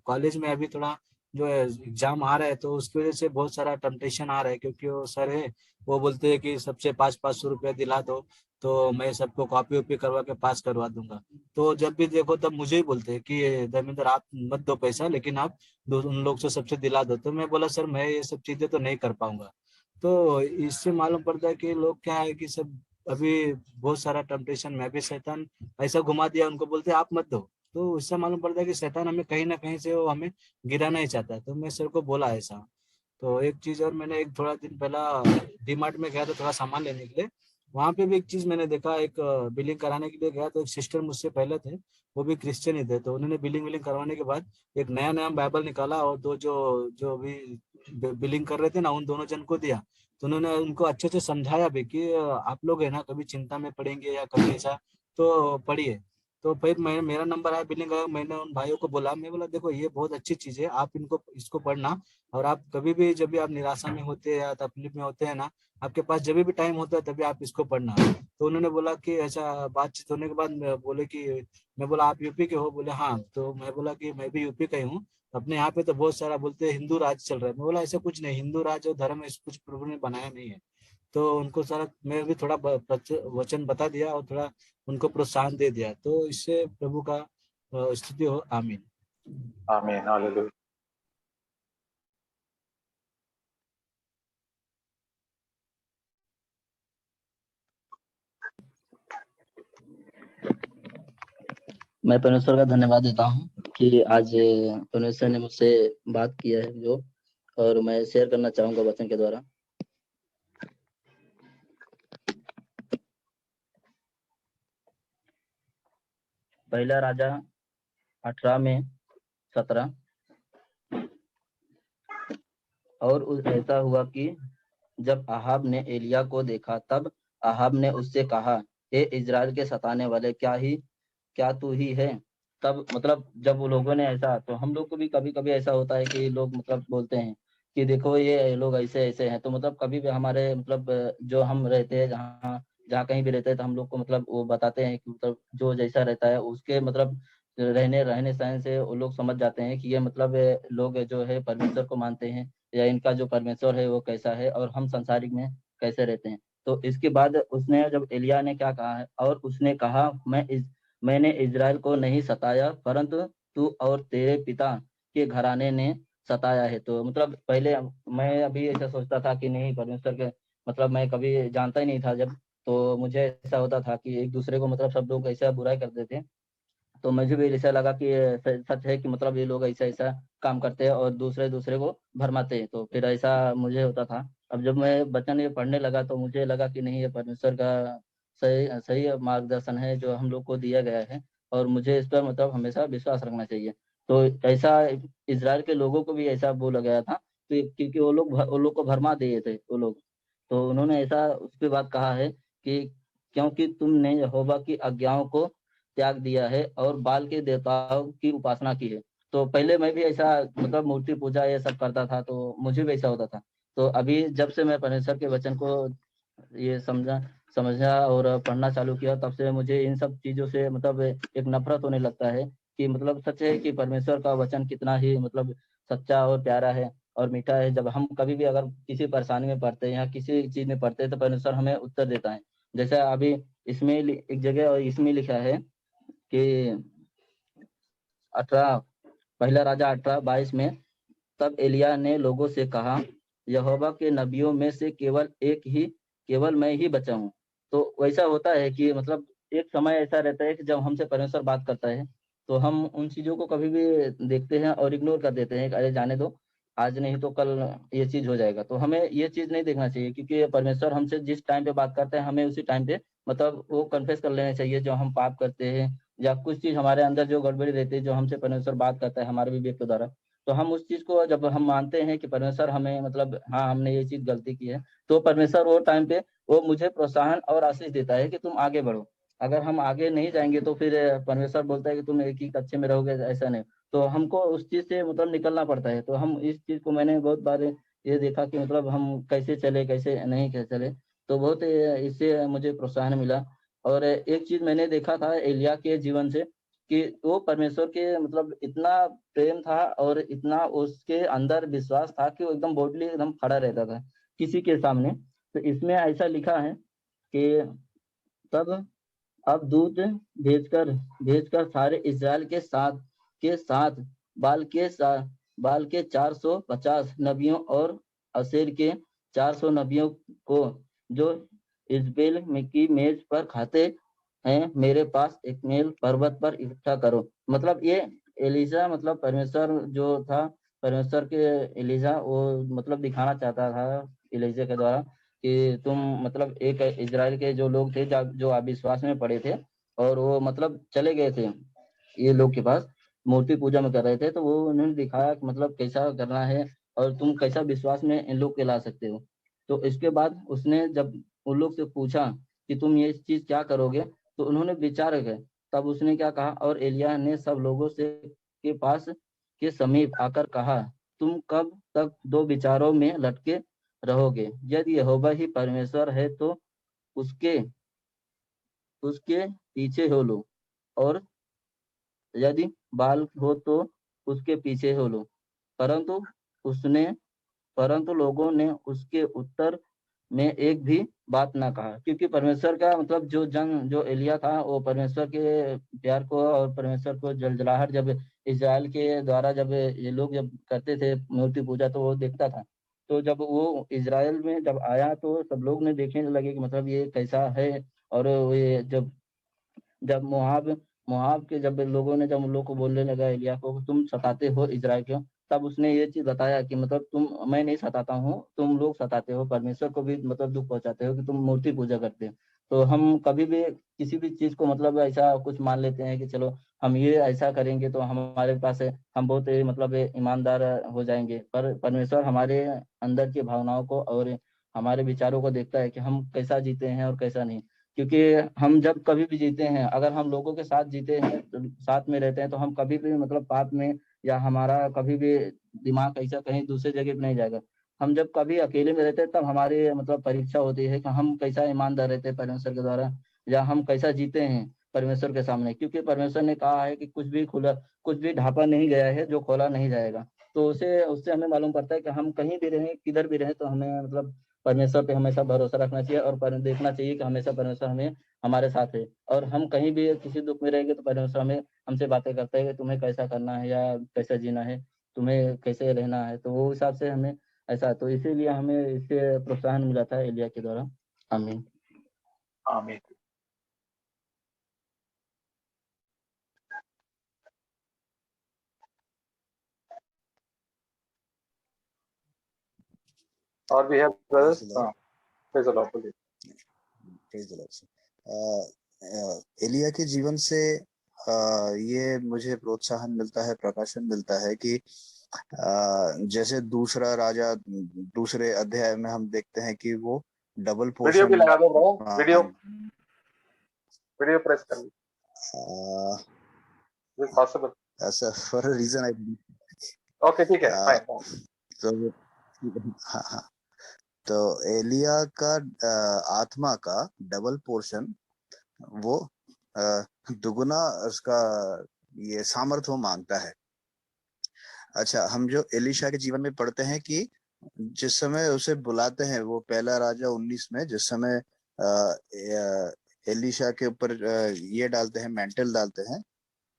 कॉलेज में अभी थोड़ा जो एग्जाम आ रहा है, तो उसकी वजह से बहुत सारा टेम्पटेशन आ रहा है, क्योंकि वो सर है, वो बोलते हैं कि सबसे 500 रुपया दिला दो तो मैं सबको कॉपी वॉपी करवा के पास करवा दूंगा। तो जब भी देखो तब मुझे ही बोलते हैं कि धर्मेंद्र आप मत दो पैसा, लेकिन आप उन लोग से सबसे दिला दो। तो मैं बोला सर मैं ये सब चीजें तो नहीं कर पाऊंगा। तो इससे मालूम पड़ता है कि लोग क्या है कि सब अभी बहुत सारा टेम्पटेशन में भी शैतान ऐसा घुमा दिया, उनको बोलते आप मत दो। तो इससे मालूम पड़ता है कि शैतान हमें कहीं ना कहीं से वो हमें गिराना ही चाहता है। तो मैं सर को बोला ऐसा। तो एक चीज और, मैंने एक थोड़ा दिन पहला डीमार्ट में गया था थोड़ा सामान लेने के लिए। वहां पे भी एक चीज मैंने देखा, एक बिलिंग कराने के लिए गया तो एक सिस्टर मुझसे पहले थे, वो भी क्रिश्चियन ही थे। तो उन्होंने बिलिंग करवाने के बाद एक नया नया बाइबल निकाला और दो जो जो भी बिलिंग कर रहे थे ना, उन दोनों जन को दिया। तो उन्होंने उनको अच्छे से समझाया भी कि आप लोग है ना कभी चिंता में पड़ेंगे या कभी ऐसा तो पढ़िए। तो फिर मेरा नंबर आया बिलिंग का, मैंने उन भाइयों को बोला, मैं बोला देखो ये बहुत अच्छी चीज है, आप इसको पढ़ना। और आप कभी भी जब भी आप निराशा में होते हैं या तकलीफ में होते हैं ना, आपके पास जब भी टाइम होता है तभी आप इसको पढ़ना। तो उन्होंने बोला कि ऐसा बातचीत होने के बाद बोले कि, मैं बोला आप यूपी के हो? बोले हाँ। तो मैं बोला कि मैं भी यूपी का ही हूँ। अपने यहाँ पे तो बहुत सारा बोलते हैं हिंदू राज चल रहा है। मैं बोला ऐसा कुछ नहीं, हिंदू राज और धर्म कुछ प्रभु ने बनाया नहीं है। तो उनको सारा मैं भी थोड़ा वचन बता दिया और थोड़ा उनको प्रोत्साहन दे दिया। तो इससे प्रभु का स्तुति हो। आमीन। आमीन, हालेलुया। मैं परमेश्वर का धन्यवाद देता हूँ कि आज परमेश्वर ने मुझसे बात किया है जो, और मैं शेयर करना चाहूंगा वचन के द्वारा। पहला राजा 18:17। और ऐसा हुआ कि जब आहाब ने एलिया को देखा, तब आहाब ने उससे कहा, हे इजराइल के सताने वाले, क्या तू ही है? तब मतलब जब वो लोगों ने ऐसा, तो हम लोग को भी कभी कभी ऐसा होता है कि लोग मतलब बोलते हैं कि देखो ये लोग ऐसे ऐसे हैं। तो मतलब कभी भी हमारे मतलब जो हम रहते हैं जहाँ जहाँ कहीं भी रहते हैं तो हम लोग को मतलब वो बताते हैं कि मतलब जो जैसा रहता है उसके मतलब रहने रहने सहन से वो लोग समझ जाते हैं कि ये मतलब लोग जो है परमेश्वर को मानते हैं या इनका जो परमेश्वर है वो कैसा है और हम संसारिक में कैसे रहते हैं। तो इसके बाद उसने जब एलिय्याह ने क्या कहा है, और उसने कहा मैंने इज़राइल को नहीं सताया परंतु तू और तेरे पिता के घराने ने सताया है। तो मतलब पहले मैं अभी ऐसा सोचता था कि नहीं परमेश्वर के मतलब मैं कभी जानता ही नहीं था जब, तो मुझे ऐसा होता था कि एक दूसरे को मतलब सब लोग ऐसा बुराई करते थे। तो मुझे भी ऐसा लगा कि ये सच है कि मतलब ये लोग ऐसा ऐसा काम करते हैं और दूसरे दूसरे को भरमाते हैं। तो फिर ऐसा मुझे होता था। अब जब मैं वचन ये पढ़ने लगा तो मुझे लगा कि नहीं ये परमेश्वर का सही सही मार्गदर्शन है जो हम लोग को दिया गया है और मुझे इस पर मतलब हमेशा विश्वास रखना चाहिए। तो ऐसा इज़राइल के लोगों को भी ऐसा बोला गया था, तो क्योंकि वो लोग को भरमा दिए थे वो लोग। तो उन्होंने ऐसा उसके बाद कहा है कि क्योंकि तुमने यहोवा की आज्ञाओं को त्याग दिया है और बाल के देवताओं की उपासना की है। तो पहले मैं भी ऐसा मतलब मूर्ति पूजा ये सब करता था, तो मुझे भी ऐसा होता था। तो अभी जब से मैं परमेश्वर के वचन को ये समझा और पढ़ना चालू किया, तब से मुझे इन सब चीज़ों से मतलब एक नफ़रत होने लगता है कि मतलब सच है कि परमेश्वर का वचन कितना ही मतलब सच्चा और प्यारा है और मीठा है। जब हम कभी भी अगर किसी परेशानी में पड़ते हैं या किसी चीज़ में पड़ते हैं तो परमेश्वर हमें उत्तर देता है। जैसे अभी इसमें एक जगह और इसमें लिखा है कि 18 पहला राजा 18:22 में, तब एलिय्याह ने लोगों से कहा, यहोवा के नबियों में से केवल मैं ही बचा हूँ। तो वैसा होता है कि मतलब एक समय ऐसा रहता है कि जब हमसे परमेश्वर बात करता है, तो हम उन चीज़ों को कभी भी देखते हैं और इग्नोर कर देते हैं कि अरे जाने दो, आज नहीं तो कल ये चीज़ हो जाएगा। तो हमें ये चीज़ नहीं देखना चाहिए, क्योंकि परमेश्वर हमसे जिस टाइम पे बात करते हैं, हमें उसी टाइम पे मतलब वो कन्फेस कर लेना चाहिए जो हम पाप करते हैं या कुछ चीज़ हमारे अंदर जो गड़बड़ी रहती है, जो हमसे परमेश्वर बात करता है हमारे विवेक के द्वारा। तो हम उस चीज़ को जब हम मानते हैं कि परमेश्वर हमें मतलब हाँ, हमने ये चीज़ गलती की है, तो परमेश्वर वो टाइम पे वो मुझे प्रोत्साहन और आशीष देता है कि तुम आगे बढ़ो। अगर हम आगे नहीं जाएँगे तो फिर परमेश्वर बोलता है कि तुम एक ही कक्षे में रहोगे, ऐसा नहीं। तो हमको उस चीज़ से मतलब निकलना पड़ता है। तो हम इस चीज़ को मैंने बहुत बार ये देखा कि मतलब हम कैसे चले, कैसे नहीं चले। तो बहुत इससे मुझे प्रोत्साहन मिला। और एक चीज़ मैंने देखा था एलिय्याह के जीवन से कि वो परमेश्वर के मतलब इतना प्रेम था और इतना उसके अंदर विश्वास था कि वो एकदम बोल्डली एकदम खड़ा रहता था किसी के सामने। तो इसमें ऐसा लिखा है कि तब अब दूत भेजकर सारे इज़राइल के साथ बाल के सा बाल के 450 नबियों और अशेर के 400 नबियों को जो इज़बेल की मेज पर खाते हैं, मेरे पास एकमेल पर्वत पर इकट्ठा करो। मतलब ये एलीशा मतलब परमेश्वर जो था, परमेश्वर के एलीशा वो मतलब दिखाना चाहता था एलीशा के द्वारा कि तुम मतलब एक इज़राइल के जो लोग थे जो अविश्वास में पड़े थे और वो मतलब चले गए थे ये लोग के पास, मूर्ति पूजा में कर रहे थे, तो वो उन्होंने दिखाया कि मतलब कैसा करना है और तुम कैसा विश्वास में इन लोग के ला सकते हो। तो इसके बाद उसने जब उन लोग से पूछा कि तुम ये चीज़ क्या करोगे? तो उन्होंने विचार किया। तब उसने क्या कहा, और एलिय्याह ने सब लोगों से के पास के समीप आकर कहा, तुम कब तक दो विचारों में लटके रहोगे? यदि यहोवा ही परमेश्वर है तो उसके उसके पीछे हो लो, और यदि बाल हो तो उसके पीछे हो लो। परंतु उसने परंतु लोगों ने उसके उत्तर में एक भी बात ना कहा, क्योंकि परमेश्वर का मतलब जो एलिय्याह था वो परमेश्वर के प्यार को और परमेश्वर को जलजलाहट जब इज़राइल के द्वारा जब ये लोग जब करते थे मूर्ति पूजा तो वो देखता था। तो जब वो इज़राइल में जब आया तो सब लोग ने देखने लगे कि मतलब ये कैसा है। और ये जब जब मोआब के जब लोगों ने जब उन लोग को बोलने लगा एलिय्याह को, तुम सताते हो इज़राइल को, तब उसने ये चीज़ बताया कि मतलब मैं नहीं सताता हूँ, तुम लोग सताते हो, परमेश्वर को भी मतलब दुःख पहुँचाते हो कि तुम मूर्ति पूजा करते हो। तो हम कभी भी किसी भी चीज़ को मतलब ऐसा कुछ मान लेते हैं कि चलो हम ये ऐसा करेंगे तो हमारे पास हम बहुत मतलब ईमानदार हो जाएँगे। पर परमेश्वर हमारे अंदर की भावनाओं को और हमारे विचारों को देखता है कि हम कैसा जीते हैं और कैसा नहीं। क्योंकि हम जब कभी भी जीते हैं, अगर हम लोगों के साथ जीते हैं, तो साथ में रहते हैं, तो हम कभी भी मतलब पाप में या हमारा कभी भी दिमाग ऐसा कहीं दूसरे जगह पे नहीं जाएगा। हम जब कभी अकेले में रहते तब हमारी मतलब परीक्षा होती है कि हम कैसा ईमानदार रहते हैं परमेश्वर के द्वारा, या हम कैसा जीते हैं परमेश्वर के सामने, क्योंकि परमेश्वर ने कहा है कि कुछ भी ढांपा नहीं गया है जो खोला नहीं जाएगा। तो उससे हमें मालूम पड़ता है कि हम कहीं भी रहें, किधर भी रहें, तो हमें मतलब परमेश्वर पे हमेशा भरोसा रखना चाहिए और देखना चाहिए कि हमेशा परमेश्वर हमारे साथ है। और हम कहीं भी किसी दुख में रहेंगे तो परमेश्वर हमसे बातें करता है कि तुम्हें कैसा करना है या कैसा जीना है, तुम्हें कैसे रहना है। तो वो हिसाब से हमें ऐसा, तो इसीलिए हमें इससे प्रोत्साहन मिला था एलिया के द्वारा। आमीन। आमीन। और भी है ब्रदर्स? हाँ, प्रेज़ द लॉर्ड, बोलिए। Praise the lord. एलिया के जीवन से ये मुझे प्रोत्साहन मिलता है, प्रकाशन मिलता है कि जैसे दूसरा राजा दूसरे अध्याय में हम देखते हैं कि वो डबल वीडियो भी पोर्शन लगा दो ब्रदर, वीडियो प्रेस कर लो, इज पॉसिबल? ऐसा for a reason I, okay ठीक है, फाइन। तो हाँ हाँ, तो एलिया का आत्मा का डबल पोर्शन वो दुगुना उसका ये सामर्थ्य वो मांगता है। अच्छा, हम जो एलिशा के जीवन में पढ़ते हैं कि जिस समय उसे बुलाते हैं, वो पहला राजा 19 में जिस समय एलिशा के ऊपर ये डालते हैं, मेंटल डालते हैं,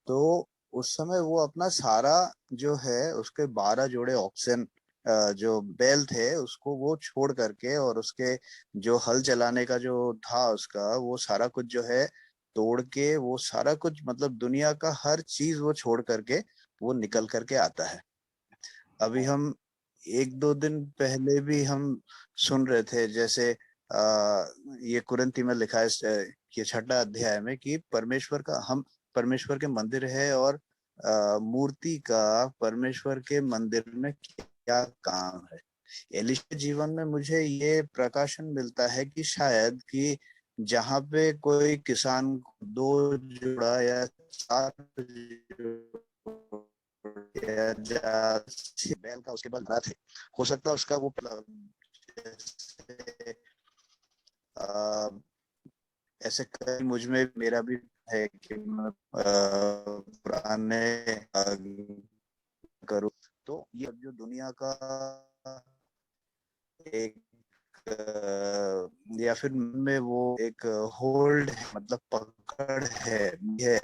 तो उस समय वो अपना सारा जो है उसके 12 जोड़े ऑक्सन जो बैल थे उसको वो छोड़ करके, और उसके जो हल चलाने का जो था उसका वो सारा कुछ जो है तोड़ के, वो सारा कुछ मतलब दुनिया का हर चीज वो छोड़ करके वो निकल करके आता है। अभी हम 1-2 दिन पहले भी हम सुन रहे थे, जैसे ये कुरिन्थी में लिखा है ये 6 अध्याय में कि परमेश्वर का हम परमेश्वर के मंदिर है, और मूर्ति का परमेश्वर के मंदिर में क्या काम है। एलिशा के जीवन में मुझे ये प्रकाशन मिलता है कि शायद कि जहाँ पे कोई किसान 2 जोड़ा या 4 बैल का उसके पास बना थे, हो सकता है उसका वो ऐसे कई मुझ में मेरा भी है कि मैं पुराने करूं, तो ये जो दुनिया का एक या फिर में वो एक होल्ड है, मतलब पकड़ है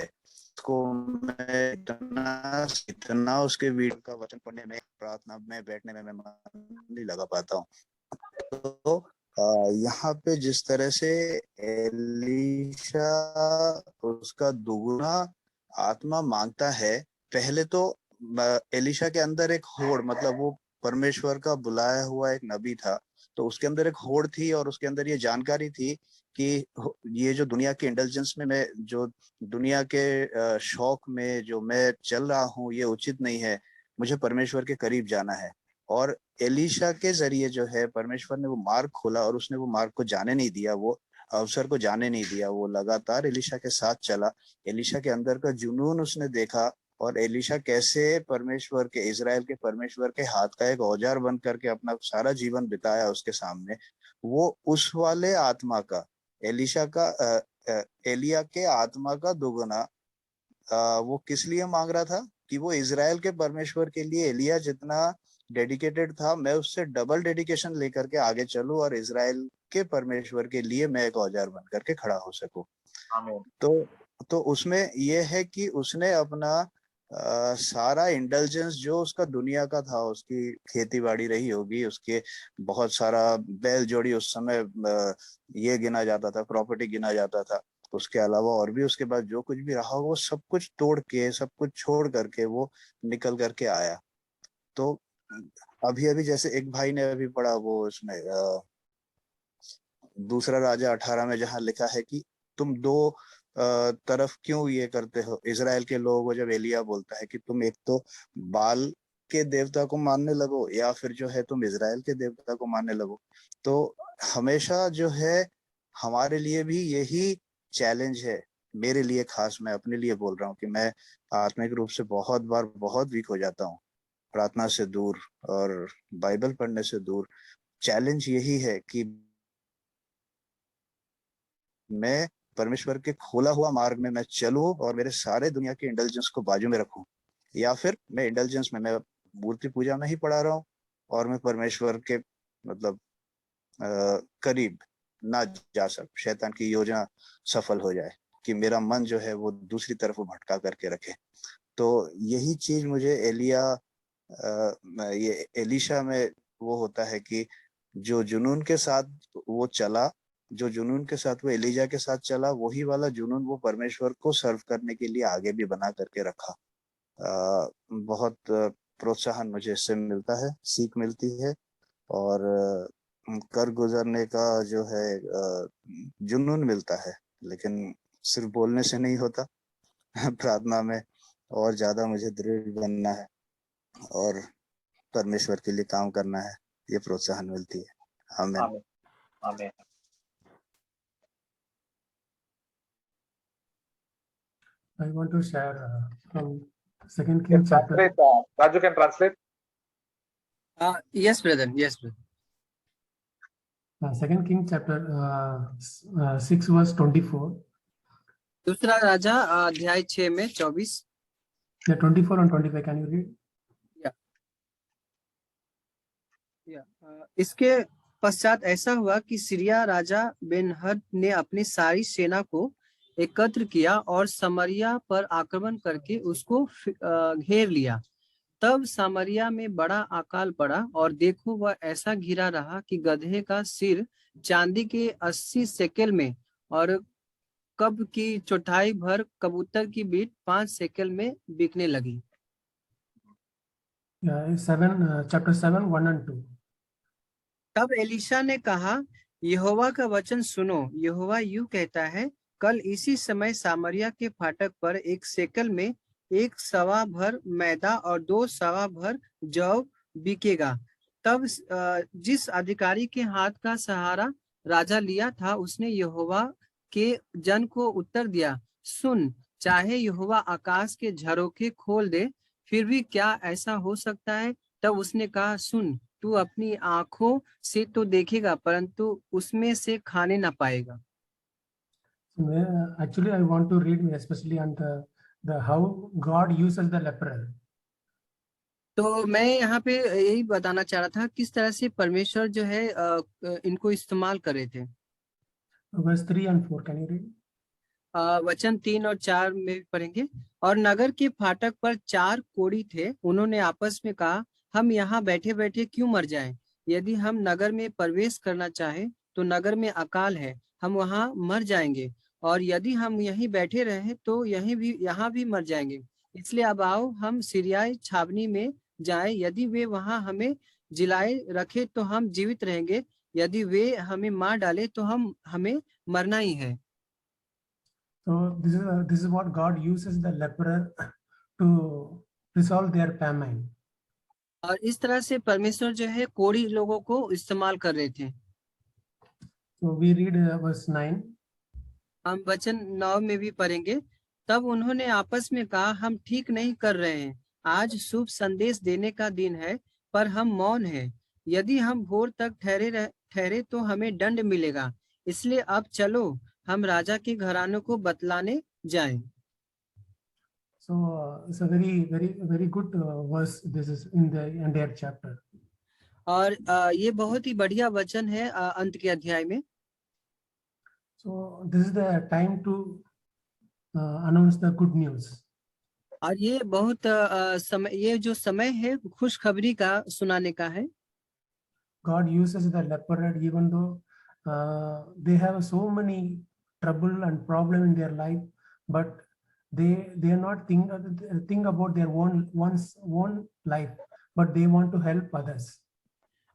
उसको मैं इतना उसके वीडियो का वचन पढ़ने में, प्रार्थना में बैठने में मैं मन नहीं लगा पाता हूँ। तो यहाँ पे जिस तरह से एलिशा उसका दुगुना आत्मा मांगता है, पहले तो एलिशा के अंदर एक होड़, मतलब वो परमेश्वर का बुलाया हुआ एक नबी था, तो उसके अंदर एक होड़ थी और उसके अंदर ये जानकारी थी कि ये जो दुनिया के इंटेलिजेंस में मैं जो दुनिया के शौक में जो मैं चल रहा हूँ ये उचित नहीं है, मुझे परमेश्वर के करीब जाना है। और एलिशा के जरिए जो है परमेश्वर ने वो मार्ग खोला और उसने वो मार्ग को जाने नहीं दिया, वो अवसर को जाने नहीं दिया, वो लगातार एलिशा के साथ चला। एलिशा के अंदर का जुनून उसने देखा, और एलिशा कैसे परमेश्वर के, इजराइल के परमेश्वर के हाथ का एक औजार बन करके अपना सारा जीवन बिताया उसके सामने। वो उस वाले आत्मा का, एलिशा का एलिया के आत्मा का दुगुना वो किस लिए मांग रहा था कि वो इजराइल के परमेश्वर के लिए एलिया जितना डेडिकेटेड था, मैं उससे डबल डेडिकेशन लेकर के आगे चलूं और इजराइल के परमेश्वर के लिए मैं एक औजार बन करके खड़ा हो सकूं। तो उसमें यह है कि उसने अपना सारा इंटेलिजेंस जो उसका दुनिया का था, उसकी खेती बाड़ी रही होगी, उसके बहुत सारा बैल जोड़ी उस समय ये गिना जाता था, प्रॉपर्टी गिना जाता था, उसके अलावा और भी उसके बाद जो कुछ भी रहा वो सब कुछ तोड़ के, सब कुछ छोड़ करके वो निकल करके आया। तो अभी अभी जैसे एक भाई ने अभी पढ़ा वो उसमें दूसरा राजा 18 में जहाँ लिखा है कि तुम दो तरफ क्यों ये करते हो, इजराइल के लोगों को जब एलिया बोलता है कि तुम एक तो बाल के देवता को मानने लगो या फिर जो है तुम इजराइल के देवता को मानने लगो। तो हमेशा जो है हमारे लिए भी यही चैलेंज है, मेरे लिए खास, मैं अपने लिए बोल रहा हूँ कि मैं आत्मिक रूप से बहुत बार बहुत वीक हो जाता हूँ, प्रार्थना से दूर और बाइबल पढ़ने से दूर। चैलेंज यही है कि मैं परमेश्वर के खोला हुआ मार्ग में मैं चलूं और मेरे सारे दुनिया के इंटेलिजेंस को बाजू में रखूं, या फिर मैं इंटेलिजेंस में मैं मूर्ति पूजा में ही पड़ा रहा हूं और मैं परमेश्वर के मतलब करीब ना जा सक, शैतान की योजना सफल हो जाए कि मेरा मन जो है वो दूसरी तरफ वो भटका करके रखे। तो यही चीज मुझे ये एलिशा में वो होता है कि जो जुनून के साथ वो चला, जो जुनून के साथ वो एलिजा के साथ चला, वही वाला जुनून वो परमेश्वर को सर्व करने के लिए आगे भी बना करके रखा। बहुत प्रोत्साहन मुझे इससे मिलता है, सीख मिलती है, और कर गुजरने का जो है जुनून मिलता है। लेकिन सिर्फ बोलने से नहीं होता, प्रार्थना में और ज्यादा मुझे दृढ़ बनना है और परमेश्वर के लिए काम करना है, ये प्रोत्साहन मिलती है। आमीन। आमीन आमीन। I want to share from Second King chapter. Translate, Raju can translate. Yes, brother. Yes, brother. Second King chapter 6 verse 24. दूसरा राजा अध्याय 6 में 24। Yeah, 24 and 25. Can you read? इसके पश्चात ऐसा हुआ कि सीरिया राजा बेनहद ने अपनी सारी सेना को एकत्र किया और समरिया पर आक्रमण करके उसको घेर लिया। तब सामरिया में बड़ा अकाल पड़ा और देखो वह ऐसा घिरा रहा कि गधे का सिर चांदी के 80 शेकेल में और कब की चौथाई भर कबूतर की बीट 5 शेकेल में बिकने लगी। Chapter 7 1 and 2. तब एलिशा ने कहा, यहोवा का वचन सुनो। यहोवा यूं कहता है, कल इसी समय सामरिया के फाटक पर 1 शेकेल में 1 सवा भर मैदा और 2 सवा भर जौ बिकेगा। तब जिस अधिकारी के हाथ का सहारा राजा लिया था, उसने यहोवा के जन को उत्तर दिया, सुन, चाहे यहोवा आकाश के झरोखे खोल दे, फिर भी क्या ऐसा हो सकता है? तब उसने कहा, सुन, तू अपनी आंखों से तो देखेगा, परंतु उसमें से खाने ना पाएगा। Actually, I want to read especially on the how God uses the leper. तो मैं यहाँ पे यही बताना चाह रहा था किस तरह से परमेश्वर जो है इनको इस्तेमाल करे थे। Verse 3 and 4. Can you read? वचन 3 और 4 में पढ़ेंगे। और नगर के फाटक पर 4 कोढ़ी थे। उन्होंने आपस में कहा, हम यहाँ बैठे बैठे क्यों मर जाएं? यदि हम नगर में प्रवेश करना चाहें तो नगर में अकाल है, हम वहाँ मर जाएंगे, और यदि हम यहीं बैठे रहे तो यहाँ भी मर जाएंगे। इसलिए अब आओ हम सीरियाई छावनी में जाएं। यदि वे वहाँ हमें जिलाए रखे तो हम जीवित रहेंगे, यदि वे हमें मार डाले तो हमें मरना ही है। So this is what God uses the leper to resolve their famine. और इस तरह से परमेश्वर जो है कोढ़ी लोगों को इस्तेमाल कर रहे थे। So we read verse 9. हम वचन 9 में भी पढ़ेंगे। तब उन्होंने आपस में कहा, हम ठीक नहीं कर रहे हैं। आज शुभ संदेश देने का दिन है, पर हम मौन हैं। यदि हम भोर तक ठहरे तो हमें दंड मिलेगा। इसलिए अब चलो हम राजा के घरानों को बतलाने जाएं। So it's a very good verse. This is in the entire chapter. और ये बहुत ही बढ़िया वचन है अंत के अध्याय में। So this is the time to announce the good news. और ये बहुत ये जो समय है खुशखबरी का सुनाने का है। God uses the leper even though they have so many trouble and problem in their life, but they are not think about their own life, but they want to help others.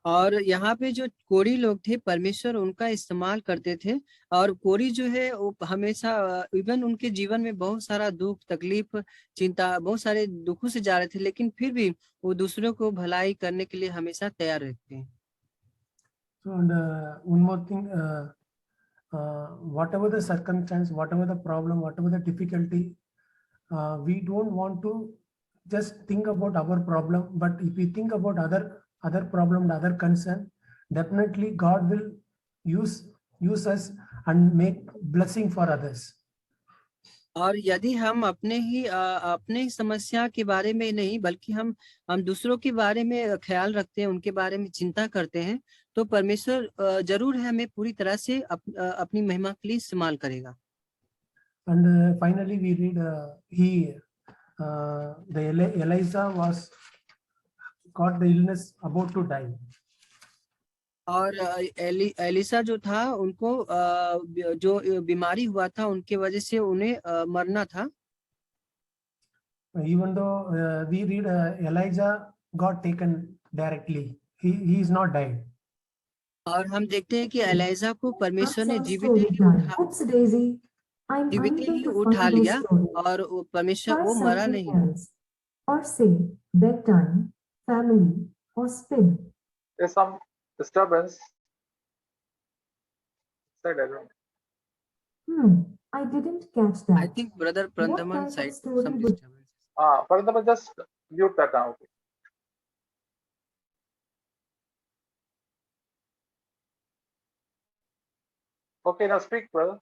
और यहाँ पे जो कोढ़ी लोग थे, परमेश्वर उनका इस्तेमाल करते थे। और कोढ़ी जो है वो हमेशा इवन उनके जीवन में बहुत सारा दुख, तकलीफ, चिंता, बहुत सारे दुखों से जा रहे थे, लेकिन फिर भी वो दूसरों को भलाई करने के लिए हमेशा तैयार रहते हैं। So and one more thing, whatever the circumstance, whatever the problem, whatever the difficulty, we don't want to just think about our problem, but if we think about other problem and other concern, definitely God will use us and make blessing for others. और यदि हम अपने ही समस्या के बारे में नहीं बल्कि हम दूसरों के बारे में ख्याल रखते हैं, उनके बारे में चिंता करते हैं, तो परमेश्वर जरूर है हमें पूरी तरह से अपनी महिमा के लिए इस्तेमाल करेगा। And finally we read Elijah was got the illness about to die. और एलिसा जो था उनको जो बीमारी हुआ था उनके वजह से उन्हें मरना था। Even though we read Elijah got taken directly, he is not died. और हम देखते हैं कि एलिजा को परमेश्वर ने जीवित ही उठा लिया और परमेश्वर वो मरा नहीं। Or say bedtime, family, or spin. There's some disturbance. I didn't catch that. I think brother Prandaman side some would- disturbance. Prandaman, just mute that now. Okay, now speak, brother.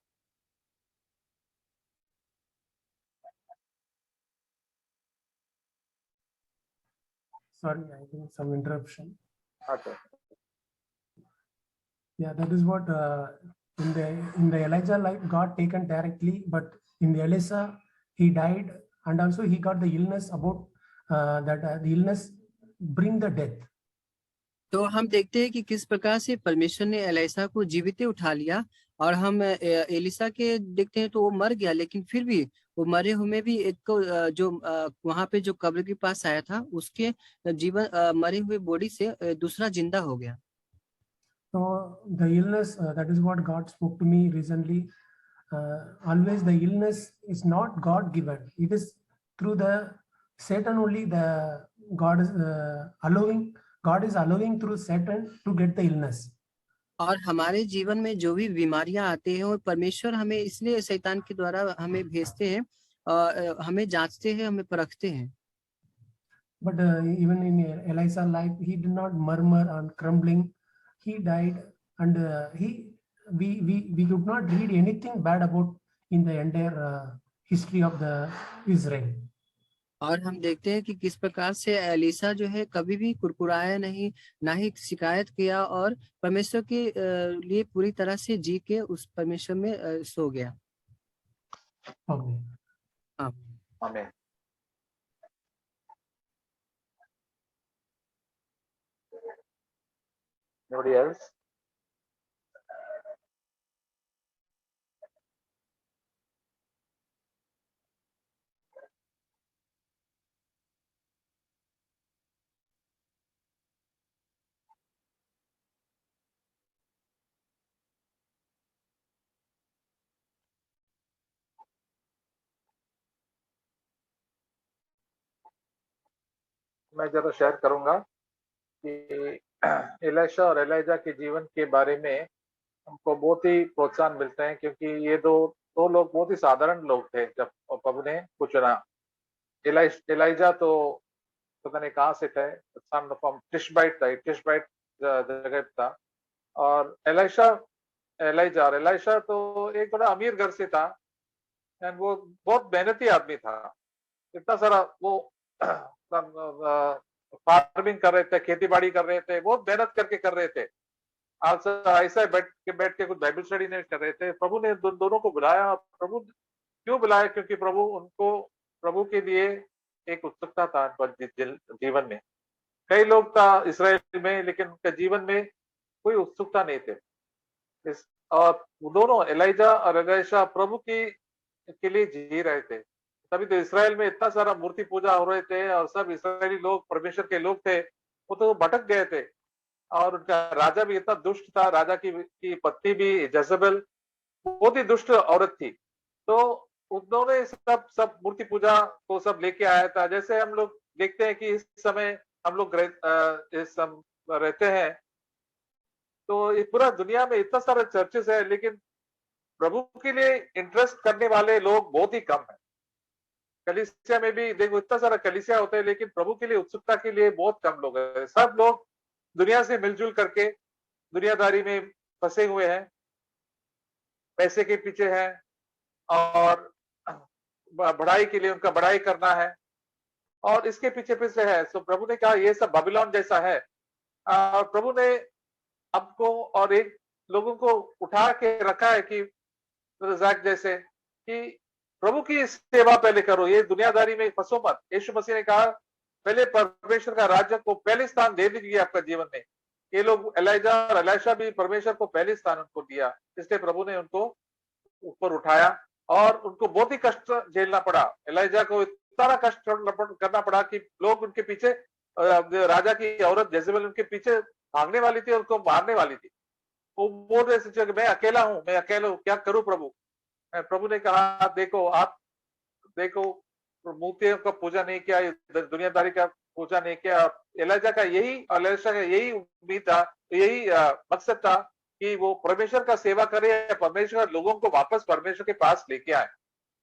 Sorry, I think some interruption. Okay. Yeah, that is what in the Elijah life got taken directly, but in the Elisha he died, and also he got the illness about the illness bring the death. तो हम देखते हैं कि किस प्रकार से परमेश्वर ने एलिसा को जीवित उठा लिया, और हम एलिसा के देखते हैं तो वो मर गया, लेकिन फिर भी वो मरे हुए भी एक जो वहां पे जो कब्र के पास आया था उसके जीवन मरे हुए बॉडी से दूसरा जिंदा हो गया। So the illness, that is what God spoke to me recently. Always the illness is not God given. It is through the Satan only. The God is allowing. God is allowing through Satan to get the illness. और हमारे जीवन में जो भी बीमारियां आते हैं और परमेश्वर हमें इसलिए शैतान के द्वारा हमें भेजते हैं, हमें जांचते हैं, हमें परखते हैं। But even in Elijah's life, he did not murmur and crumbling. He died, and we could not read anything bad about in the entire history of the Israel. और हम देखते हैं कि किस प्रकार से एलिसा जो है कभी भी कुरकुराया नहीं, ना ही शिकायत किया, और परमेश्वर के लिए पूरी तरह से जी के उस परमेश्वर में सो गया। Amen. Amen. Nobody else? मैं जरा शेयर करूंगा कि एलिशा और एलिजा के जीवन के बारे में हमको बहुत ही प्रोत्साहन मिलते हैं, क्योंकि ये दो लोग बहुत ही साधारण लोग थे जब प्रभु ने कुछ चुना। एलिजा तो पता नहीं कहाँ से थे, सन फ्रॉम टिशबाइट था, टिशबाइट जगह था, और एलिशा तो एक बड़ा अमीर घर से था, एंड वो बहुत मेहनती आदमी था। इतना सारा वो फार्मिंग कर रहे थे, खेती बाड़ी कर रहे थे, बहुत मेहनत करके कर रहे थे। आज ऐसा बैठ के कुछ बाइबल स्टडी नहीं कर रहे थे। प्रभु ने दोनों को बुलाया। प्रभु क्यों बुलाया? क्योंकि प्रभु के लिए एक उत्सुकता था जीवन में। कई लोग था इसराइल में, लेकिन उनके जीवन में कोई उत्सुकता नहीं थे। और दोनों एलिजा और एलिशा प्रभु के लिए जी रहे थे। तभी तो इसराइल में इतना सारा मूर्ति पूजा हो रहे थे, और सब इसराइली लोग परमेश्वर के लोग थे, वो तो भटक गए थे। और उनका राजा भी इतना दुष्ट था। राजा की पत्नी भी जजेबेल बहुत ही दुष्ट औरत थी। तो उन्होंने सब मूर्ति पूजा को सब लेके आया था। जैसे हम लोग देखते हैं कि इस समय हम लोग रहते हैं, तो इस पूरा दुनिया में इतना सारा चर्चेस है, लेकिन प्रभु के लिए इंटरेस्ट करने वाले लोग बहुत ही कम है। कलीसिया में भी देखो इतना सारा कलीसिया होता है, लेकिन प्रभु के लिए उत्सुकता के लिए बहुत कम लोग हैं। सब लोग दुनिया से मिलजुल करके दुनियादारी में फंसे हुए हैं, पैसे के पीछे हैं और बढ़ाई के लिए उनका बढ़ाई करना है और इसके पीछे पीछे है। तो प्रभु ने कहा ये सब बाबिलोन जैसा है। और प्रभु ने आपको और एक लोगों को उठा के रखा है कि रज़ाक जैसे कि प्रभु की सेवा पहले करो, ये दुनियादारी में फंसो मत। यीशु मसीह ने कहा पहले परमेश्वर का राज्य को पहले स्थान दे दीजिए आपका जीवन में। ये लोग एलाइजा और एलाशा भी परमेश्वर को पहले स्थान उनको दिया, इसलिए प्रभु ने उनको ऊपर उठाया और उनको बहुत ही कष्ट झेलना पड़ा। एलाइजा को इतना कष्ट करना पड़ा कि लोग उनके पीछे, राजा की औरत जेजेबेल उनके पीछे भागने वाली थी और उनको मारने वाली थी। वो बोल रहे थे मैं अकेला हूँ, मैं अकेला हूँ, क्या करूं प्रभु। प्रभु ने कहा देखो आप देखो मूर्तियों का पूजा नहीं किया, दुनियादारी का पूजा नहीं किया। एलिजा का यही और एलिशा का यही उम्मीद था, यही मकसद था कि वो परमेश्वर का सेवा करे, परमेश्वर लोगों को वापस परमेश्वर के पास लेके आए।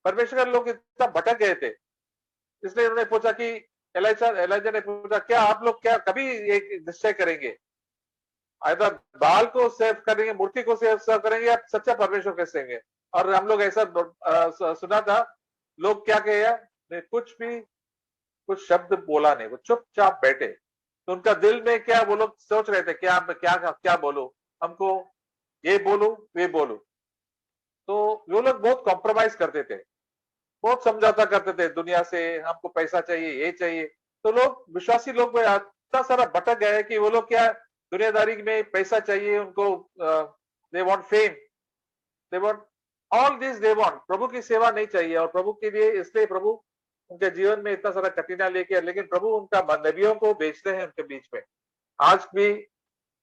परमेश्वर के लोग इतना भटक गए थे, इसलिए उन्होंने पूछा कि एलिजा ने पूछा क्या आप लोग क्या कभी एक निश्चय करेंगे, आइदर बाल को सेव करेंगे, मूर्ति को सेव करेंगे या सच्चा परमेश्वर के सेवेंगे। और हम लोग ऐसा सुना था, लोग क्या कहे कुछ शब्द बोला नहीं, वो चुपचाप बैठे। तो उनका दिल में क्या, वो लोग सोच रहे थे क्या क्या क्या बोलूं, हमको ये बोलूं वे बोलूं। तो वो लोग बहुत कॉम्प्रोमाइज करते थे, बहुत समझौता करते थे दुनिया से, हमको पैसा चाहिए ये चाहिए। तो लोग विश्वासी लोग में इतना सारा भटक गए कि वो लोग क्या दुनियादारी में पैसा चाहिए उनको, they want fame, they want all this, they want. प्रभु की सेवा नहीं चाहिए और प्रभु के लिए, इसलिए प्रभु उनके जीवन में इतना सारा कठिनाई लेके, लेकिन प्रभु उनका नबियों को भेजते हैं उनके बीच में। आज भी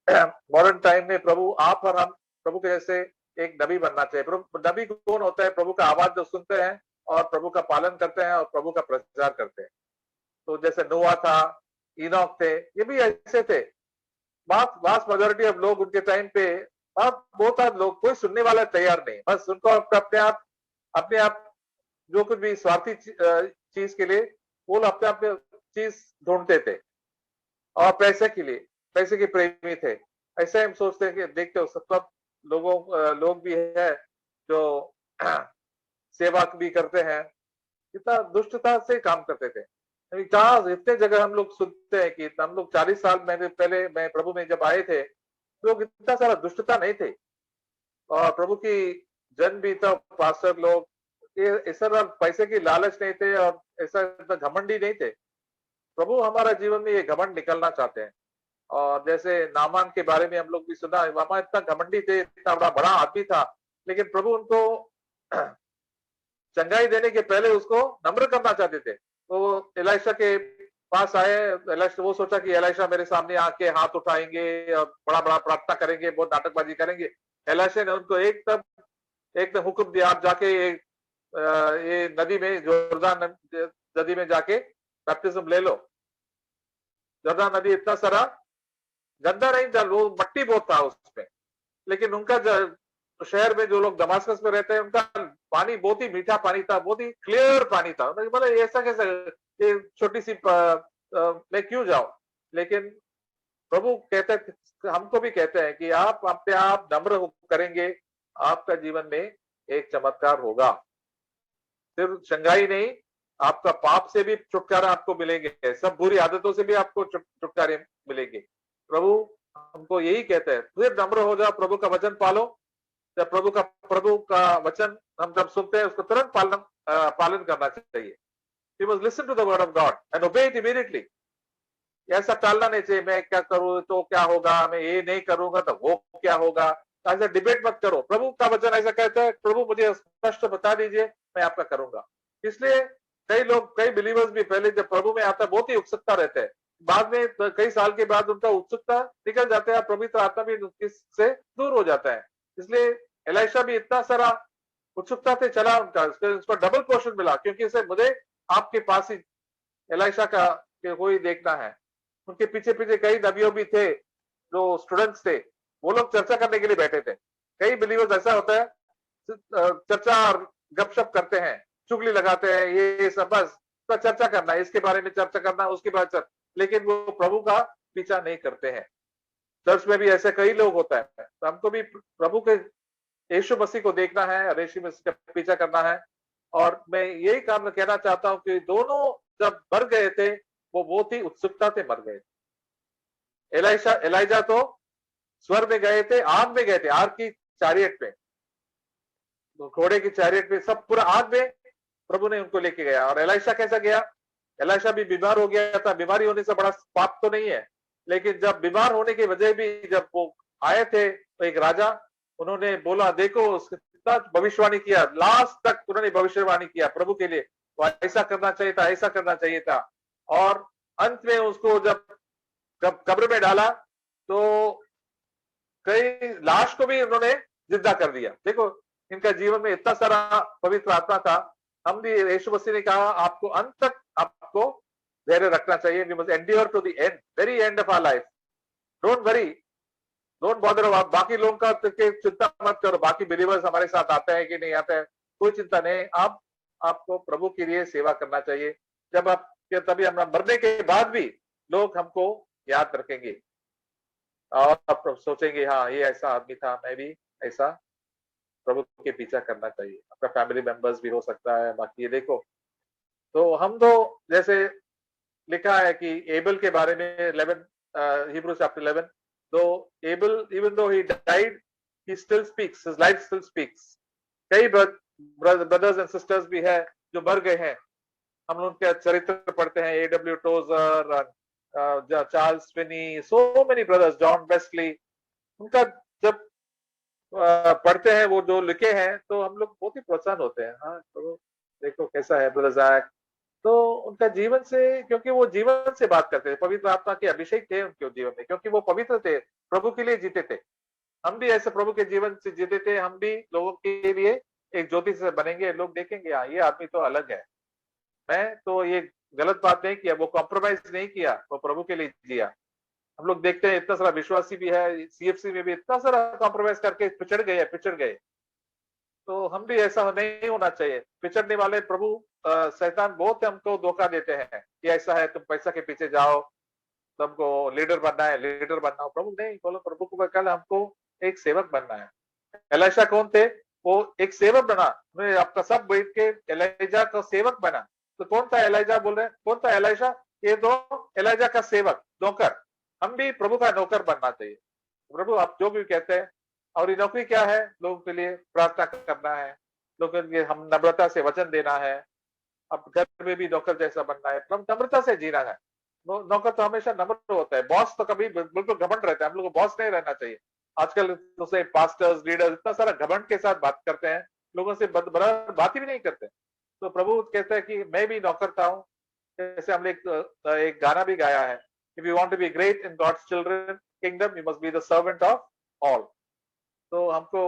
मॉडर्न टाइम में प्रभु आप और हम प्रभु के जैसे एक नबी बनना चाहिए। प्रभु नबी कौन होता है? प्रभु का आवाज जो सुनते हैं और प्रभु का पालन करते हैं और प्रभु का प्रचार करते हैं। तो जैसे नोआ था, इनॉक थे, ये भी ऐसे थे। वास्ट मेजॉरिटी ऑफ लोग उनके टाइम पे, बहुत लोग, कोई सुनने वाला तैयार नहीं, बस उनको अपने आप जो कुछ भी स्वार्थी चीज के लिए वो अपने आप चीज ढूंढते थे और पैसे के लिए, पैसे के प्रेमी थे। ऐसे हम सोचते हैं कि देखते हो सब लोग भी है जो सेवा भी करते हैं, कितना दुष्टता से काम करते थे। कहा इतने जगह हम लोग सुनते हैं कि हम लोग 40 साल पहले मैं प्रभु में जब आए थे, लोग इतना सारा दुष्टता नहीं थे और प्रभु की जन भी था, पास्टर लोग ऐसा पैसे की लालच नहीं थे और ऐसा घमंडी नहीं थे। प्रभु हमारा जीवन में ये घमंड निकलना चाहते हैं। और जैसे नामान के बारे में हम लोग भी सुना, मामा इतना घमंडी थे, इतना बड़ा आदमी था, लेकिन प्रभु उनको चंगाई देने के पहले उसको नम्र करना चाहते थे। तो एलिशा के पास आए, वो सोचा कि एलिशा मेरे सामने आके हाथ उठाएंगे और बड़ा बड़ा प्रार्थना करेंगे, बहुत नाटकबाजी करेंगे। एलिशा ने उनको एकदम हुक्म दिया, आप जाके ये नदी में, जोरदान नदी में जाके बैप्टिज्म ले लो। जोरदान नदी इतना सारा गंदा नहीं था, वो मट्टी बहुत था उसमें, लेकिन उनका शहर में जो लोग दमास्कस में रहते हैं उनका पानी बहुत ही मीठा पानी था, बहुत ही क्लियर पानी था। मतलब ऐसा कैसे, ये छोटी सी मैं क्यों जाऊं। लेकिन प्रभु कहते, हमको भी कहते हैं कि आप अपने आप नम्र करेंगे, आपका जीवन में एक चमत्कार होगा। सिर्फ चंगाई नहीं, आपका पाप से भी छुटकारा आपको मिलेंगे, सब बुरी आदतों से भी आपको छुटकारे मिलेंगे। प्रभु हमको यही कहते हैं, फिर नम्र हो जाओ, प्रभु का वचन पालो। जब प्रभु का वचन हम जब सुनते हैं उसको तुरंत पालन करना चाहिए। We must listen to the word of God and obey it immediately. ऐसा टालना नहीं चाहिए, मैं क्या करूं तो क्या होगा, मैं ये नहीं करूंगा तो वो क्या होगा, ऐसा डिबेट मत करो। प्रभु का वचन ऐसा कहता है, प्रभु मुझे स्पष्ट बता दीजिए, मैं आपका करूंगा। इसलिए कई बिलीवर्स भी पहले जब प्रभु में आता है बहुत ही उत्सुकता रहते हैं, बाद में कई साल के बाद उनका उत्सुकता निकल जाता है, पवित्र आत्मा भी उससे दूर हो जाता है। इसलिए एलिशा भी इतना सारा उत्सुकता से चला, उसको डबल पोर्शन मिला, क्योंकि इसे मुझे आपके पास ही एलिशा का कोई देखना है। उनके पीछे पीछे कई नबियों भी थे, जो स्टूडेंट्स थे, वो लोग चर्चा करने के लिए बैठे थे। कई बिलीवर्स ऐसा होता है, चर्चा और गपशप करते हैं, चुगली लगाते हैं, ये सब बस तो चर्चा करना है, इसके बारे में चर्चा करना, उसके बाद लेकिन वो प्रभु का पीछा नहीं करते हैं। चर्च में भी ऐसे कई लोग होता है, तो हमको भी प्रभु के यीशु मसीह को देखना है और यीशु मसीह का पीछा करना है। और मैं यही काम कहना चाहता हूं कि दोनों जब मर गए थे, वो बहुत ही उत्सुकता से मर गए थे। एलाइजा तो स्वर्ग में गए थे, आग में गए थे, आग की चैरियट पे, घोड़े की चैरियट पे, सब पूरा आग में प्रभु ने उनको लेके गया। और एलाइशा कैसा गया? एलाइशा भी बीमार हो गया था। बीमारी होने से बड़ा पाप तो नहीं है, लेकिन जब बीमार होने की वजह भी जब वो आए थे तो एक राजा, उन्होंने बोला देखो उसके भविष्यवाणी किया, लास्ट तक उन्होंने भविष्यवाणी किया प्रभु के लिए, वो ऐसा करना चाहिए था, ऐसा करना चाहिए था। और अंत में उसको जब कब्र में डाला तो कई लाश को भी उन्होंने जिंदा कर दिया। देखो इनका जीवन में इतना सारा पवित्र आत्मा था। हम भी, यीशु मसीह ने कहा आपको अंत तक आपको धैर्य रखना चाहिए। We must endure to the end, very end of our life. Don't worry, don't bother about बाकी लोगों का चिंता मत करो, बाकी बिलीवर्स हमारे साथ आते हैं कि नहीं आते हैं, कोई चिंता नहीं। आपको प्रभु के लिए सेवा करना चाहिए। जब आप तभी हम मरने के बाद भी लोग हमको याद रखेंगे और आप सोचेंगे हाँ ये ऐसा आदमी था, मैं भी ऐसा प्रभु के पीछा करना चाहिए। आपका फैमिली मेंबर्स भी हो सकता है। बाकी ये देखो, तो हम तो जैसे लिखा है कि एबल के बारे में 11 Hebrews chapter 11, though Abel, even though he died, he still speaks, his life still speaks. कई brothers and sisters भी है जो मर गए हैं, हम उनके चरित्र पढ़ते हैं, A.W. Tozer, Charles Finney, so many brothers, John Wesley, उनका जब पढ़ते हैं वो जो लिखे हैं तो हम लोग बहुत ही प्रोत्साहन होते हैं। हाँ तो देखो कैसा है ब्रदर जैक, तो उनका जीवन से, क्योंकि वो जीवन से बात करते थे, पवित्र आत्मा के अभिषेक थे उनके जीवन में, क्योंकि वो पवित्र थे, प्रभु के लिए जीते थे। हम भी ऐसे प्रभु के जीवन से जीते थे, हम भी लोगों के लिए एक ज्योति से बनेंगे। लोग देखेंगे हाँ ये आदमी तो अलग है। मैं तो ये गलत बात नहीं किया, वो कॉम्प्रोमाइज नहीं किया, वो प्रभु के लिए जिया। हम लोग देखते हैं इतना सारा विश्वासी भी है, सीएफसी में भी इतना सारा कॉम्प्रोमाइज करके पिछड़ गए। तो हम भी ऐसा नहीं होना चाहिए। पिछड़ने वाले प्रभु शैतान बहुत हमको धोखा देते हैं कि ऐसा है, तुम पैसा के पीछे जाओ, तुमको लीडर बनना है, लीडर बनना हो। प्रभु नहीं बोलो, प्रभु को कल हमको एक सेवक बनना है। एलाइशा कौन थे? वो एक सेवक बना, उन्होंने आपका सब बैठ के एलाइजा का सेवक बना। तो कौन था एलाइजा? बोल रहे हैं कौन था एलाइशा? ये तो एलाइजा का सेवक, नौकर। हम भी प्रभु का नौकर बनना चाहिए। प्रभु आप जो भी कहते हैं, और ये नौकरी क्या है? लोगों के लिए प्रार्थना करना है, लोगों के लिए हम नम्रता से वचन देना है, अब घर में भी नौकर जैसा बनना है, नम्रता से जीना है। नौकर तो हमेशा नम्र होता है, बॉस तो कभी बिल्कुल घमंड रहता है। हम लोग को बॉस नहीं रहना चाहिए। आजकल दूसरे पास्टर्स, लीडर्स इतना सारा घमंड के साथ बात करते हैं, लोगों से बराबर बात ही भी नहीं करते। तो प्रभु कहते हैं कि मैं भी नौकर था हूँ। जैसे हमने एक गाना भी गाया है, if you want to be great in God's children kingdom, you must be the servant of all. तो हमको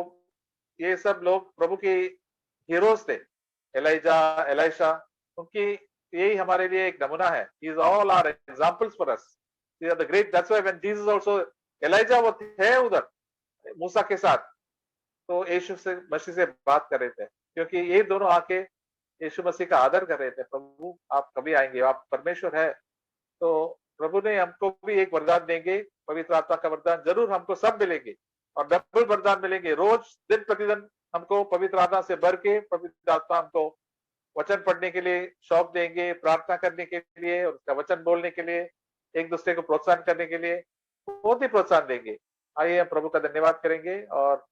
ये सब लोग प्रभु के हीरोज थे, एलाइजा, एलाइशा, उनकी यही हमारे लिए एक नमूना है। These all are examples for us. They are the great. That's why when Jesus also, Elijah वो थे उधर मूसा के साथ, तो यीशु से मसीह से बात कर रहे थे, क्योंकि ये दोनों आके यीशु मसीह का आदर कर रहे थे। प्रभु आप कभी आएंगे? आप परमेश्वर है। तो प्रभु ने हमको भी एक वरदान देंगे, पवित्र आत्मा का वरदान जरूर हमको सब मिलेंगे, और डबल वरदान मिलेंगे। रोज दिन प्रतिदिन हमको पवित्र आत्मा से भर के पवित्र आत्मा हमको वचन पढ़ने के लिए शौक देंगे, प्रार्थना करने के लिए, और उसका वचन बोलने के लिए, एक दूसरे को प्रोत्साहन करने के लिए बहुत ही प्रोत्साहन देंगे। आइए हम प्रभु का धन्यवाद करेंगे और